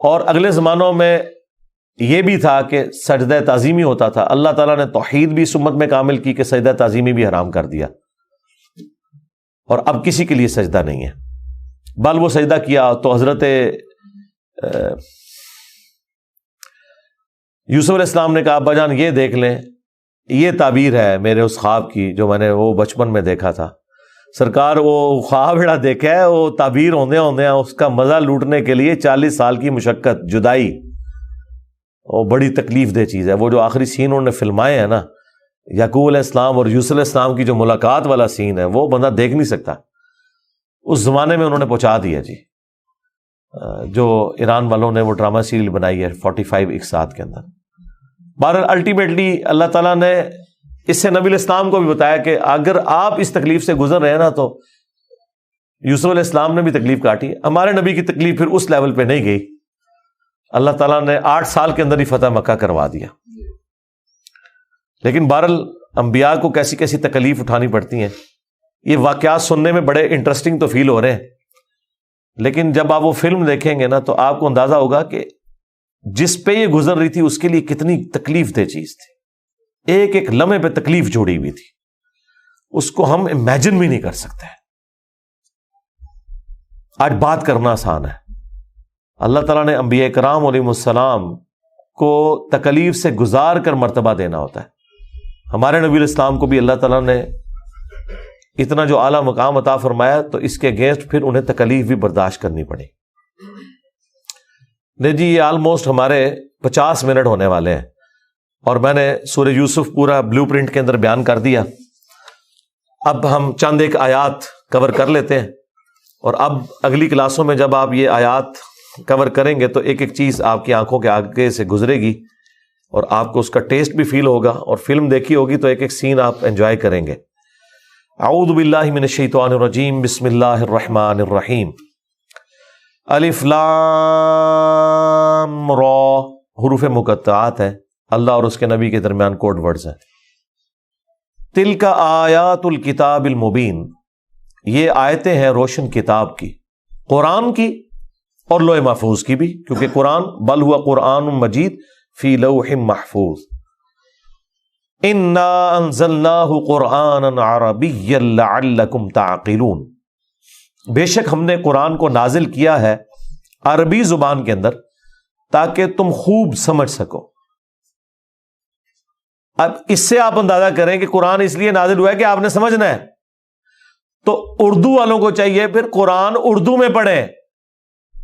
اور اگلے زمانوں میں یہ بھی تھا کہ سجدہ تعظیمی ہوتا تھا۔ اللہ تعالیٰ نے توحید بھی اس امت میں کامل کی کہ سجدہ تعظیمی بھی حرام کر دیا، اور اب کسی کے لیے سجدہ نہیں ہے، بل وہ سجدہ کیا تو حضرت یوسف علیہ السلام نے کہا ابا جان یہ دیکھ لیں، یہ تعبیر ہے میرے اس خواب کی جو میں نے وہ بچپن میں دیکھا تھا۔ سرکار وہ خواب بڑا دیکھا ہے، وہ تعبیر ہوندے اس کا مزہ لوٹنے کے لیے 40 سال کی مشقت، جدائی، وہ بڑی تکلیف دہ چیز ہے۔ وہ جو آخری سین انہوں نے فلمائے ہیں نا، یعقوب علیہ السلام اور یوسف علیہ السلام کی جو ملاقات والا سین ہے، وہ بندہ دیکھ نہیں سکتا۔ اس زمانے میں انہوں نے پہنچا دیا جی، جو ایران والوں نے وہ ڈرامہ سیریل بنائی ہے 45 اقساط کے اندر۔ بہرحال الٹیمیٹلی اللہ تعالیٰ نے اس سے نبی الاسلام کو بھی بتایا کہ اگر آپ اس تکلیف سے گزر رہے ہیں نا، تو یوسف علیہ السلام نے بھی تکلیف کاٹی۔ ہمارے نبی کی تکلیف پھر اس لیول پہ نہیں گئی، اللہ تعالیٰ نے 8 سال کے اندر ہی فتح مکہ کروا دیا۔ لیکن بہرحال انبیاء کو کیسی کیسی تکلیف اٹھانی پڑتی ہیں، یہ واقعات سننے میں بڑے انٹرسٹنگ تو فیل ہو رہے ہیں، لیکن جب آپ وہ فلم دیکھیں گے نا تو آپ کو اندازہ ہوگا کہ جس پہ یہ گزر رہی تھی اس کے لیے کتنی تکلیف دہ چیز تھی، ایک ایک لمحے پہ تکلیف جوڑی ہوئی تھی، اس کو ہم امیجن بھی نہیں کر سکتے۔ آج بات کرنا آسان ہے، اللہ تعالیٰ نے انبیاء کرام علیہ السلام کو تکلیف سے گزار کر مرتبہ دینا ہوتا ہے۔ ہمارے نبی علیہ السلام کو بھی اللہ تعالیٰ نے اتنا جو اعلیٰ مقام عطا فرمایا تو اس کے اگینسٹ پھر انہیں تکلیف بھی برداشت کرنی پڑی۔ نہیں جی، یہ آلموسٹ ہمارے 50 منٹ ہونے والے ہیں، اور میں نے سورہ یوسف پورا بلو پرنٹ کے اندر بیان کر دیا۔ اب ہم چند ایک آیات کور کر لیتے ہیں، اور اب اگلی کلاسوں میں جب آپ یہ آیات کور کریں گے تو ایک ایک چیز آپ کی آنکھوں کے آگے سے گزرے گی، اور آپ کو اس کا ٹیسٹ بھی فیل ہوگا، اور فلم دیکھی ہوگی تو ایک ایک سین آپ انجوائے کریں گے۔ اعوذ باللہ من الشیطان الرجیم، بسم اللہ الرحمن الرحیم۔ الف لام را، حروف مقطعات ہیں، اللہ اور اس کے نبی کے درمیان کوڈ ورڈز ہیں۔ تلک آیات الکتاب المبین، یہ آیتیں ہیں روشن کتاب کی، قرآن کی اور لوح محفوظ کی بھی، کیونکہ قرآن بل ہوا قرآن مجید فی لوح محفوظ۔ انا انزلناہ قرآنا عربیا لعلکم تعقلون، بے شک ہم نے قرآن کو نازل کیا ہے عربی زبان کے اندر تاکہ تم خوب سمجھ سکو۔ اب اس سے آپ اندازہ کریں کہ قرآن اس لیے نازل ہوا ہے کہ آپ نے سمجھنا ہے، تو اردو والوں کو چاہیے پھر قرآن اردو میں پڑھیں۔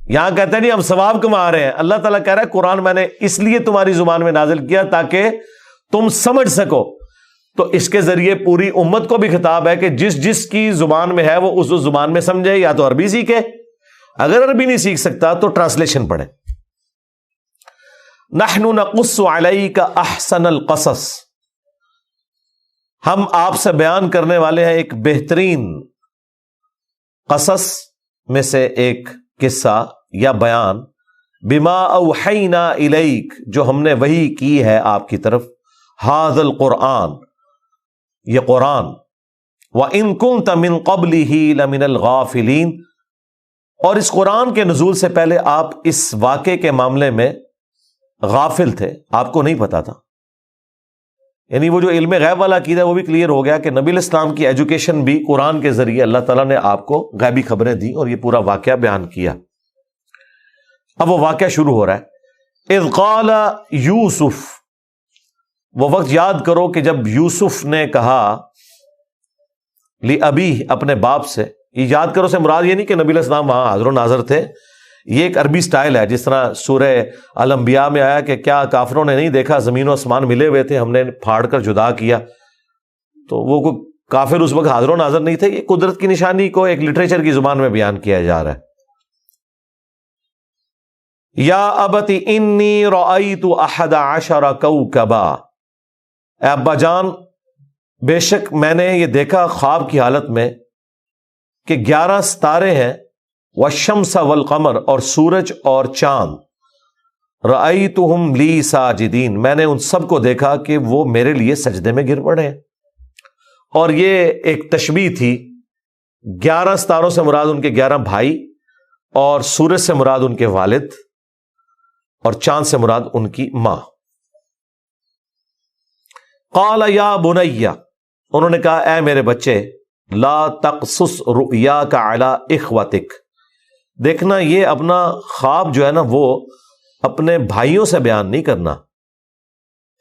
یہاں کہتے ہیں نہیں ہم ثواب کما رہے ہیں، اللہ تعالیٰ کہہ رہا ہے قرآن میں نے اس لیے تمہاری زبان میں نازل کیا تاکہ تم سمجھ سکو۔ تو اس کے ذریعے پوری امت کو بھی خطاب ہے کہ جس کی زبان میں ہے وہ اس زبان میں سمجھے، یا تو عربی سیکھے، اگر عربی نہیں سیکھ سکتا تو ٹرانسلیشن پڑھے۔ نحن نقص علیک احسن القصص، ہم آپ سے بیان کرنے والے ہیں ایک بہترین قصص میں سے ایک قصہ یا بیان، بما اوحینا الیک، جو ہم نے وحی کی ہے آپ کی طرف، ھذا القرآن، یہ قرآن، وَإِن كُنْتَ مِن قَبْلِهِ لَمِنَ الْغَافِلِينَ، اور اس قرآن کے نزول سے پہلے آپ اس واقعے کے معاملے میں غافل تھے، آپ کو نہیں پتا تھا۔ یعنی وہ جو علم غیب والا عقیدہ وہ بھی کلیئر ہو گیا کہ نبی الاسلام کی ایجوکیشن بھی قرآن کے ذریعے اللہ تعالیٰ نے آپ کو غیبی خبریں دی اور یہ پورا واقعہ بیان کیا۔ اب وہ واقعہ شروع ہو رہا ہے۔ اذ قال یوسف، وہ وقت یاد کرو کہ جب یوسف نے کہا لِأَبِيهِ، اپنے باپ سے۔ یہ یاد کرو سے مراد یہ نہیں کہ نبی علیہ السلام وہاں حاضر و ناظر تھے، یہ ایک عربی سٹائل ہے، جس طرح سورہ الانبیاء میں آیا کہ کیا کافروں نے نہیں دیکھا زمین و آسمان ملے ہوئے تھے، ہم نے پھاڑ کر جدا کیا۔ تو وہ کوئی کافر اس وقت حاضر و ناظر نہیں تھے، یہ قدرت کی نشانی کو ایک لٹریچر کی زبان میں بیان کیا جا رہا ہے۔ یا ابت انی رأیت احد عشر کوکبا، اے ابا جان بے شک میں نے یہ دیکھا خواب کی حالت میں کہ 11 ستارے ہیں والشمس والقمر، اور سورج اور چاند، رأیتہم لی ساجدین، میں نے ان سب کو دیکھا کہ وہ میرے لیے سجدے میں گر پڑے ہیں۔ اور یہ ایک تشبیہ تھی، 11 ستاروں سے مراد ان کے 11 بھائی، اور سورج سے مراد ان کے والد، اور چاند سے مراد ان کی ماں۔ قال یا بنی، انہوں نے کہا اے میرے بچے، لا تقصص رؤیاک علی اخوتک، دیکھنا یہ اپنا خواب جو ہے نا وہ اپنے بھائیوں سے بیان نہیں کرنا،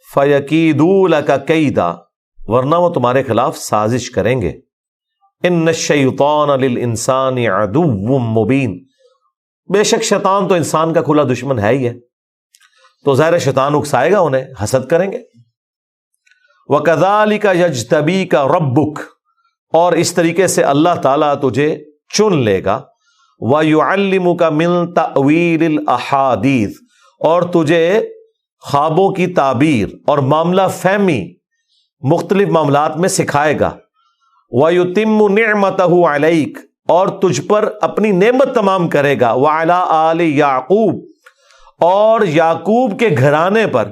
فیکیدوا لک کیدا، ورنہ وہ تمہارے خلاف سازش کریں گے، ان الشیطان للانسان عدو مبین، بے شک شیطان تو انسان کا کھلا دشمن ہے ہی ہے، تو ظاہر شیطان اکسائے گا انہیں، حسد کریں گے۔ وَكَذَلِكَ يَجْتَبِيكَ رَبُّكَ، اور اس طریقے سے اللہ تعالیٰ تجھے چن لے گا، وَيُعَلِّمُكَ مِن تَأْوِيلِ الْأَحَادِيثِ، اور تجھے خوابوں کی تعبیر اور معاملہ فہمی مختلف معاملات میں سکھائے گا، وَيُتِمُّ نِعْمَتَهُ عَلَيْكَ، اور تجھ پر اپنی نعمت تمام کرے گا، وَعَلَىٰ آلِ یعقوب، اور یعقوب کے گھرانے پر،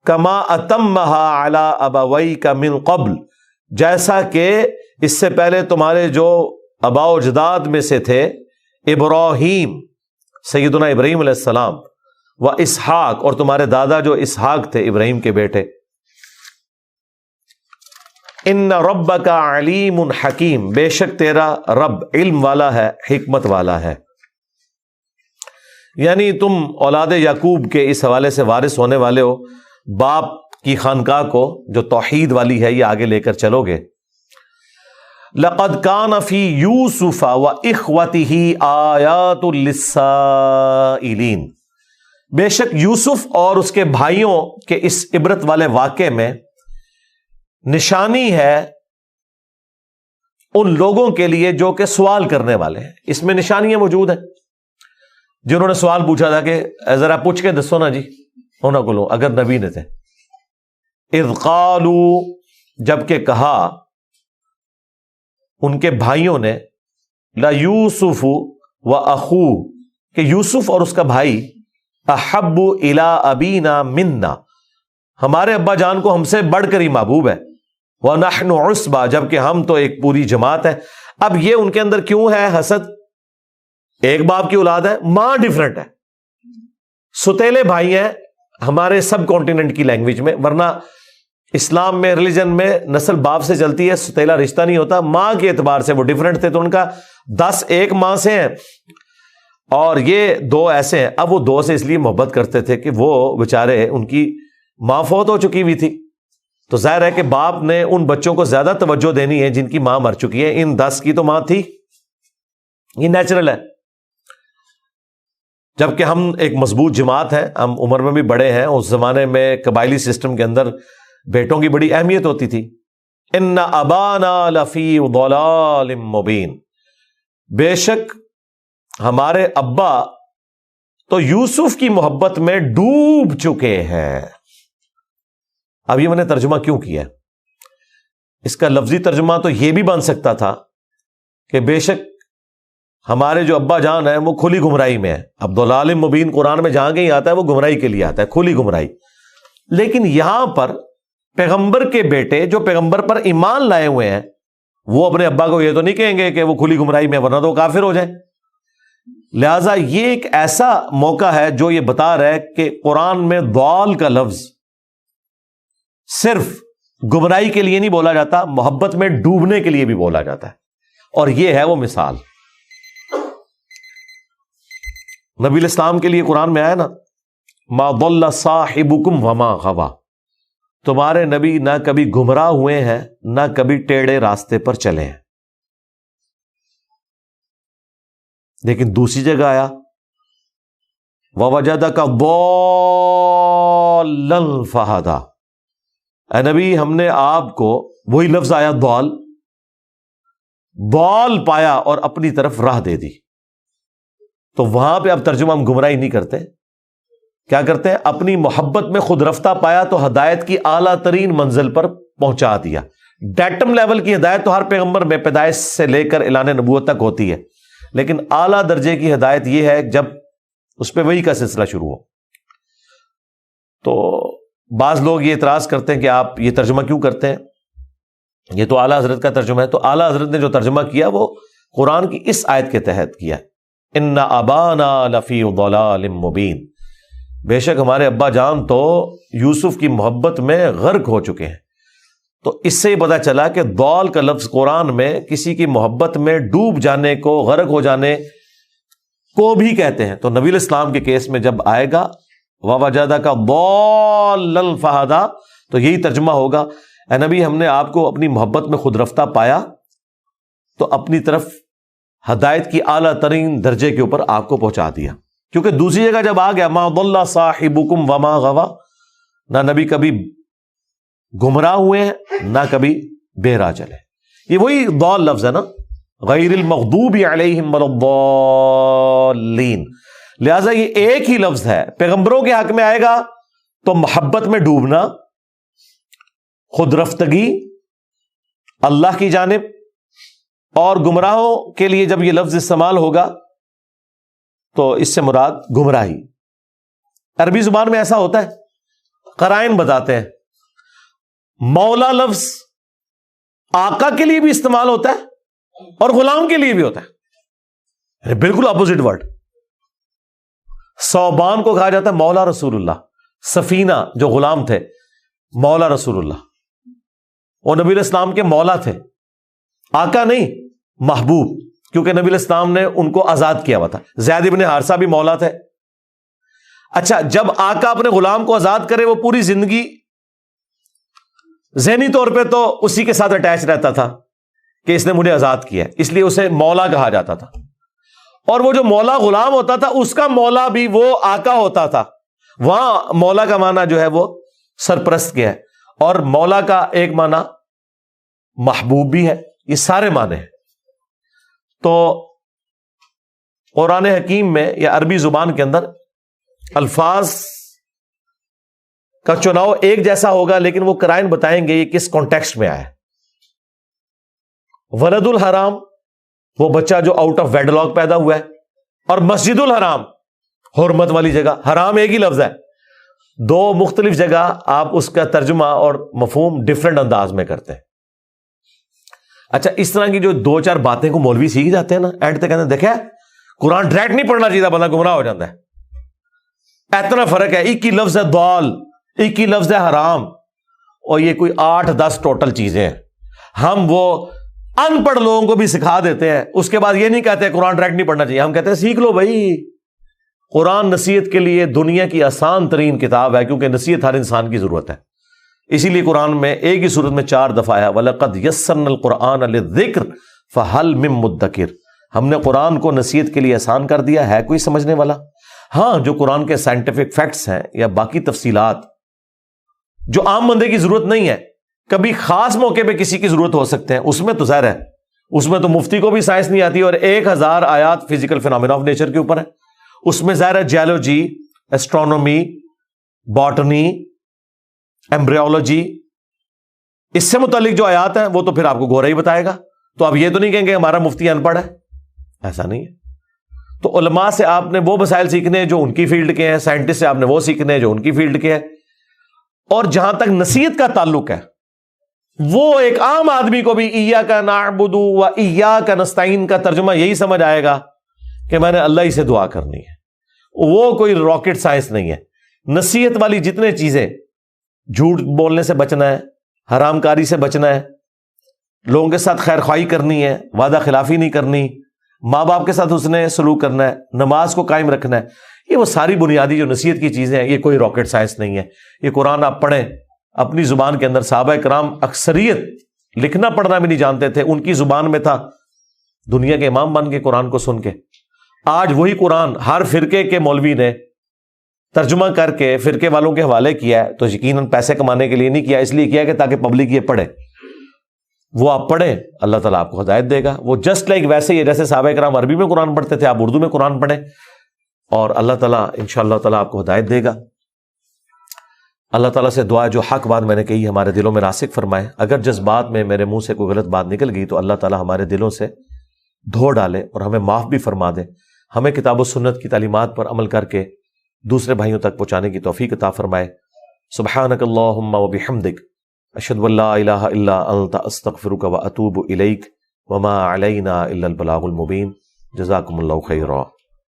کما اتمہا علی ابویک من قبل، جیسا کہ اس سے پہلے تمہارے جو آباء و اجداد میں سے تھے، ابراہیم، سیدنا ابراہیم علیہ السلام، و اسحاق، اور تمہارے دادا جو اسحاق تھے ابراہیم کے بیٹے، ان ربک علیم حکیم، بے شک تیرا رب علم والا ہے، حکمت والا ہے۔ یعنی تم اولاد یعقوب کے اس حوالے سے وارث ہونے والے ہو، باپ کی خانقاہ کو جو توحید والی ہے یہ آگے لے کر چلو گے۔ لقد کان فی یوسف واخوتہ آیات للسائلین، بے شک یوسف اور اس کے بھائیوں کے اس عبرت والے واقعے میں نشانی ہے ان لوگوں کے لیے جو کہ سوال کرنے والے ہیں، اس میں نشانیاں موجود ہیں۔ جنہوں نے سوال پوچھا تھا کہ ذرا پوچھ کے دسو نا جی ہونا کو لو، اگر نبی نے تھے، اذ قالوا، جب کہ کہا ان کے بھائیوں نے، لا یوسف و اخوہ، کہ یوسف اور اس کا بھائی، احب الی ابینا منا، ہمارے ابا جان کو ہم سے بڑھ کر ہی محبوب ہے، ونحن عصبہ، جبکہ ہم تو ایک پوری جماعت ہے۔ اب یہ ان کے اندر کیوں ہے حسد؟ ایک باپ کی اولاد ہے، ماں ڈیفرنٹ ہے، ستیلے بھائی ہیں ہمارے سب کانٹیننٹ کی لینگویج میں، ورنہ اسلام میں ریلیجن میں نسل باپ سے چلتی ہے، ستیلا رشتہ نہیں ہوتا، ماں کے اعتبار سے وہ ڈیفرنٹ تھے، تو ان کا 10 ایک ماں سے ہیں اور یہ 2 ایسے ہیں۔ اب وہ 2 سے اس لیے محبت کرتے تھے کہ وہ بیچارے ان کی ماں فوت ہو چکی ہوئی تھی، تو ظاہر ہے کہ باپ نے ان بچوں کو زیادہ توجہ دینی ہے جن کی ماں مر چکی ہے، ان 10 کی تو ماں تھی، یہ نیچرل ہے۔ جبکہ ہم ایک مضبوط جماعت ہے، ہم عمر میں بھی بڑے ہیں، اس زمانے میں قبائلی سسٹم کے اندر بیٹوں کی بڑی اہمیت ہوتی تھی۔ ان ابانا لفی ضلال مبین، بے شک ہمارے ابا تو یوسف کی محبت میں ڈوب چکے ہیں۔ اب یہ میں نے ترجمہ کیوں کیا ہے؟ اس کا لفظی ترجمہ تو یہ بھی بن سکتا تھا کہ بے شک ہمارے جو ابا جان ہیں وہ کھلی گمراہی میں ہے۔ اب ضلال مبین قرآن میں جہاں کہیں آتا ہے وہ گمراہی کے لیے آتا ہے، کھلی گمراہی۔ لیکن یہاں پر پیغمبر کے بیٹے جو پیغمبر پر ایمان لائے ہوئے ہیں، وہ اپنے ابا کو یہ تو نہیں کہیں گے کہ وہ کھلی گمراہی میں، ورنہ تو وہ کافر ہو جائیں۔ لہذا یہ ایک ایسا موقع ہے جو یہ بتا رہا ہے کہ قرآن میں ضال کا لفظ صرف گمراہی کے لیے نہیں بولا جاتا، محبت میں ڈوبنے کے لیے بھی بولا جاتا ہے، اور یہ ہے وہ مثال۔ نبی الاسلام کے لیے قرآن میں آیا نا، ما ضل صاحبکم وما غوا، تمہارے نبی نہ کبھی گمراہ ہوئے ہیں نہ کبھی ٹیڑے راستے پر چلے ہیں۔ لیکن دوسری جگہ آیا وَوَجَدَكَ ضَالًّا فَهَدَىٰ، اے نبی ہم نے آپ کو، وہی لفظ آیا ضال پایا اور اپنی طرف راہ دے دی۔ تو وہاں پہ اب ترجمہ ہم گمراہی نہیں کرتے، کیا کرتے ہیں؟ اپنی محبت میں خود رفتہ پایا تو ہدایت کی اعلیٰ ترین منزل پر پہنچا دیا۔ ڈیٹم لیول کی ہدایت تو ہر پیغمبر میں پیدائش سے لے کر اعلان نبوت تک ہوتی ہے، لیکن اعلیٰ درجے کی ہدایت یہ ہے جب اس پہ وحی کا سلسلہ شروع ہو. تو بعض لوگ یہ اعتراض کرتے ہیں کہ آپ یہ ترجمہ کیوں کرتے ہیں, یہ تو اعلیٰ حضرت کا ترجمہ ہے. تو اعلیٰ حضرت نے جو ترجمہ کیا وہ قرآن کی اس آیت کے تحت کیا, ان ابانا لفی ضلال مبین, بے شک ہمارے ابا جان تو یوسف کی محبت میں غرق ہو چکے ہیں. تو اس سے پتہ چلا کہ ضال کا لفظ قرآن میں کسی کی محبت میں ڈوب جانے کو, غرق ہو جانے کو بھی کہتے ہیں. تو نبی علیہ السلام کے کیس میں جب آئے گا وَوَجَدَكَ ضَالًّا فَهَدَىٰ, تو یہی ترجمہ ہوگا, اے نبی ہم نے آپ کو اپنی محبت میں خود رفتہ پایا تو اپنی طرف ہدایت کی اعلیٰ ترین درجے کے اوپر آپ کو پہنچا دیا. کیونکہ دوسری جگہ جب آ گیا مَا ضَلَّ صَاحِبُكُمْ وَمَا غَوَىٰ, نہ نبی کبھی گمراہ ہوئے ہیں نہ کبھی بہرا چلے. یہ وہی ضال لفظ ہے نا, غیر المغضوب علیہم ولا الضالین. لہذا یہ ایک ہی لفظ ہے. پیغمبروں کے حق میں آئے گا تو محبت میں ڈوبنا, خود رفتگی اللہ کی جانب, اور گمراہوں کے لیے جب یہ لفظ استعمال ہوگا تو اس سے مراد گمراہی. عربی زبان میں ایسا ہوتا ہے, قرائن بتاتے ہیں. مولا لفظ آقا کے لیے بھی استعمال ہوتا ہے اور غلام کے لیے بھی ہوتا ہے, بالکل اپوزٹ ورڈ. صوبان کو کہا جاتا ہے مولا رسول اللہ, سفینہ جو غلام تھے مولا رسول اللہ, وہ نبی علیہ السلام کے مولا تھے, آقا نہیں محبوب, کیونکہ نبی علیہ السلام نے ان کو آزاد کیا ہوا تھا. زید بن حارثہ بھی مولا تھے. اچھا, جب آقا اپنے غلام کو آزاد کرے وہ پوری زندگی ذہنی طور پہ تو اسی کے ساتھ اٹیچ رہتا تھا کہ اس نے مجھے آزاد کیا, اس لیے اسے مولا کہا جاتا تھا. اور وہ جو مولا غلام ہوتا تھا اس کا مولا بھی وہ آقا ہوتا تھا. وہاں مولا کا معنی جو ہے وہ سرپرست کے ہے, اور مولا کا ایک معنی محبوب بھی ہے. یہ سارے معنی ہیں. تو قرآن حکیم میں یا عربی زبان کے اندر الفاظ کا چناؤ ایک جیسا ہوگا, لیکن وہ قرائن بتائیں گے یہ کس کانٹیکسٹ میں آیا. ولد الحرام وہ بچہ جو آؤٹ آف ویڈلاک پیدا ہوا ہے, اور مسجد الحرام حرمت والی جگہ. حرام ایک ہی لفظ ہے, دو مختلف جگہ آپ اس کا ترجمہ اور مفہوم ڈفرنٹ انداز میں کرتے ہیں. اچھا, اس طرح کی جو دو چار باتیں کو مولوی سیکھ جاتے ہیں نا, اینڈ تک کہتے ہیں دیکھیں قرآن ڈائریکٹ نہیں پڑھنا چاہیے, بندہ گمراہ ہو جاتا ہے. اتنا فرق ہے, ایک ہی لفظ ہے ضال, ایک ہی لفظ ہے حرام, اور یہ کوئی 8-10 ٹوٹل چیزیں ہیں. ہم وہ ان پڑھ لوگوں کو بھی سکھا دیتے ہیں, اس کے بعد یہ نہیں کہتے قرآن ڈائریکٹ نہیں پڑھنا چاہیے. ہم کہتے ہیں سیکھ لو بھائی, قرآن نصیحت کے لیے دنیا کی آسان ترین کتاب ہے, کیونکہ نصیحت ہر انسان کی ضرورت ہے. اسی لیے قرآن میں ایک ہی سورت میں 4 دفعہ آیا وَلَقَدْ يَسَّرْنَا الْقُرْآنَ لِلذِّكْرِ فَهَلْ مِن مُدَّكِرٍ. ہم نے قرآن کو نصیحت کے لیے آسان کر دیا, ہے کوئی سمجھنے والا؟ ہاں, جو قرآن کے سائنٹیفک فیکٹس ہیں یا باقی تفصیلات جو عام بندے کی ضرورت نہیں ہے, کبھی خاص موقع پہ کسی کی ضرورت ہو سکتے ہیں, اس میں تو ظاہر ہے, اس میں تو مفتی کو بھی سائنس نہیں آتی, اور 1000 آیات فزیکل فینومینا آف نیچر کے اوپر ہے. اس میں ظاہر ہے جیولوجی, ایسٹرونومی, باٹنی, ایمبریولوجی, اس سے متعلق جو آیات ہیں وہ تو پھر آپ کو گورا ہی بتائے گا. تو آپ یہ تو نہیں کہیں گے ہمارا مفتی ان پڑھ ہے, ایسا نہیں ہے. تو علماء سے آپ نے وہ مسائل سیکھنے ہیں جو ان کی فیلڈ کے ہیں, سائنٹسٹ سے آپ نے وہ سیکھنے ہیں جو ان کی فیلڈ کے ہیں. اور جہاں تک نصیحت کا تعلق ہے, وہ ایک عام آدمی کو بھی ایاک نعبد و ایاک نستعین کا ترجمہ یہی سمجھ آئے گا کہ میں نے اللہ ہی سے دعا کرنی ہے. وہ کوئی راکٹ سائنس نہیں ہے. نصیحت والی جتنے چیزیں, جھوٹ بولنے سے بچنا ہے, حرام کاری سے بچنا ہے, لوگوں کے ساتھ خیر خواہی کرنی ہے, وعدہ خلافی نہیں کرنی, ماں باپ کے ساتھ حسن سلوک کرنا ہے, نماز کو قائم رکھنا ہے, یہ وہ ساری بنیادی جو نصیحت کی چیزیں ہیں, یہ کوئی راکٹ سائنس نہیں ہے. یہ قرآن آپ پڑھیں اپنی زبان کے اندر, صحابہ کرام اکثریت لکھنا پڑھنا بھی نہیں جانتے تھے, ان کی زبان میں تھا, دنیا کے امام بن کے قرآن کو سن کے. آج وہی قرآن ہر فرقے کے مولوی نے ترجمہ کر کے فرقے والوں کے حوالے کیا ہے, تو یقیناً پیسے کمانے کے لیے نہیں کیا, اس لیے کیا کہ تاکہ پبلک یہ پڑھے. وہ آپ پڑھیں, اللہ تعالیٰ آپ کو ہدایت دے گا. وہ جسٹ لائک ویسے ہی جیسے صحابہ کرام عربی میں قرآن پڑھتے تھے, آپ اردو میں قرآن پڑھیں, اور اللہ تعالیٰ انشاءاللہ تعالیٰ آپ کو ہدایت دے گا. اللہ تعالیٰ سے دعا جو حق بات میں نے کہی ہمارے دلوں میں راسخ فرمائے. اگر جذبات میں میرے منہ سے کوئی غلط بات نکل گئی تو اللہ تعالیٰ ہمارے دلوں سے دھو ڈالے اور ہمیں معاف بھی فرما دے. ہمیں کتاب و سنت کی تعلیمات پر عمل کر کے دوسرے بھائیوں تک پہنچانے کی توفیق عطا فرمائے. سبحانک اللہم و بحمدک اشہد ان لا الہ الا انت استغفرک و اتوب الیک وما علینا الا البلاغ المبین. جزاکم اللہ خیرا.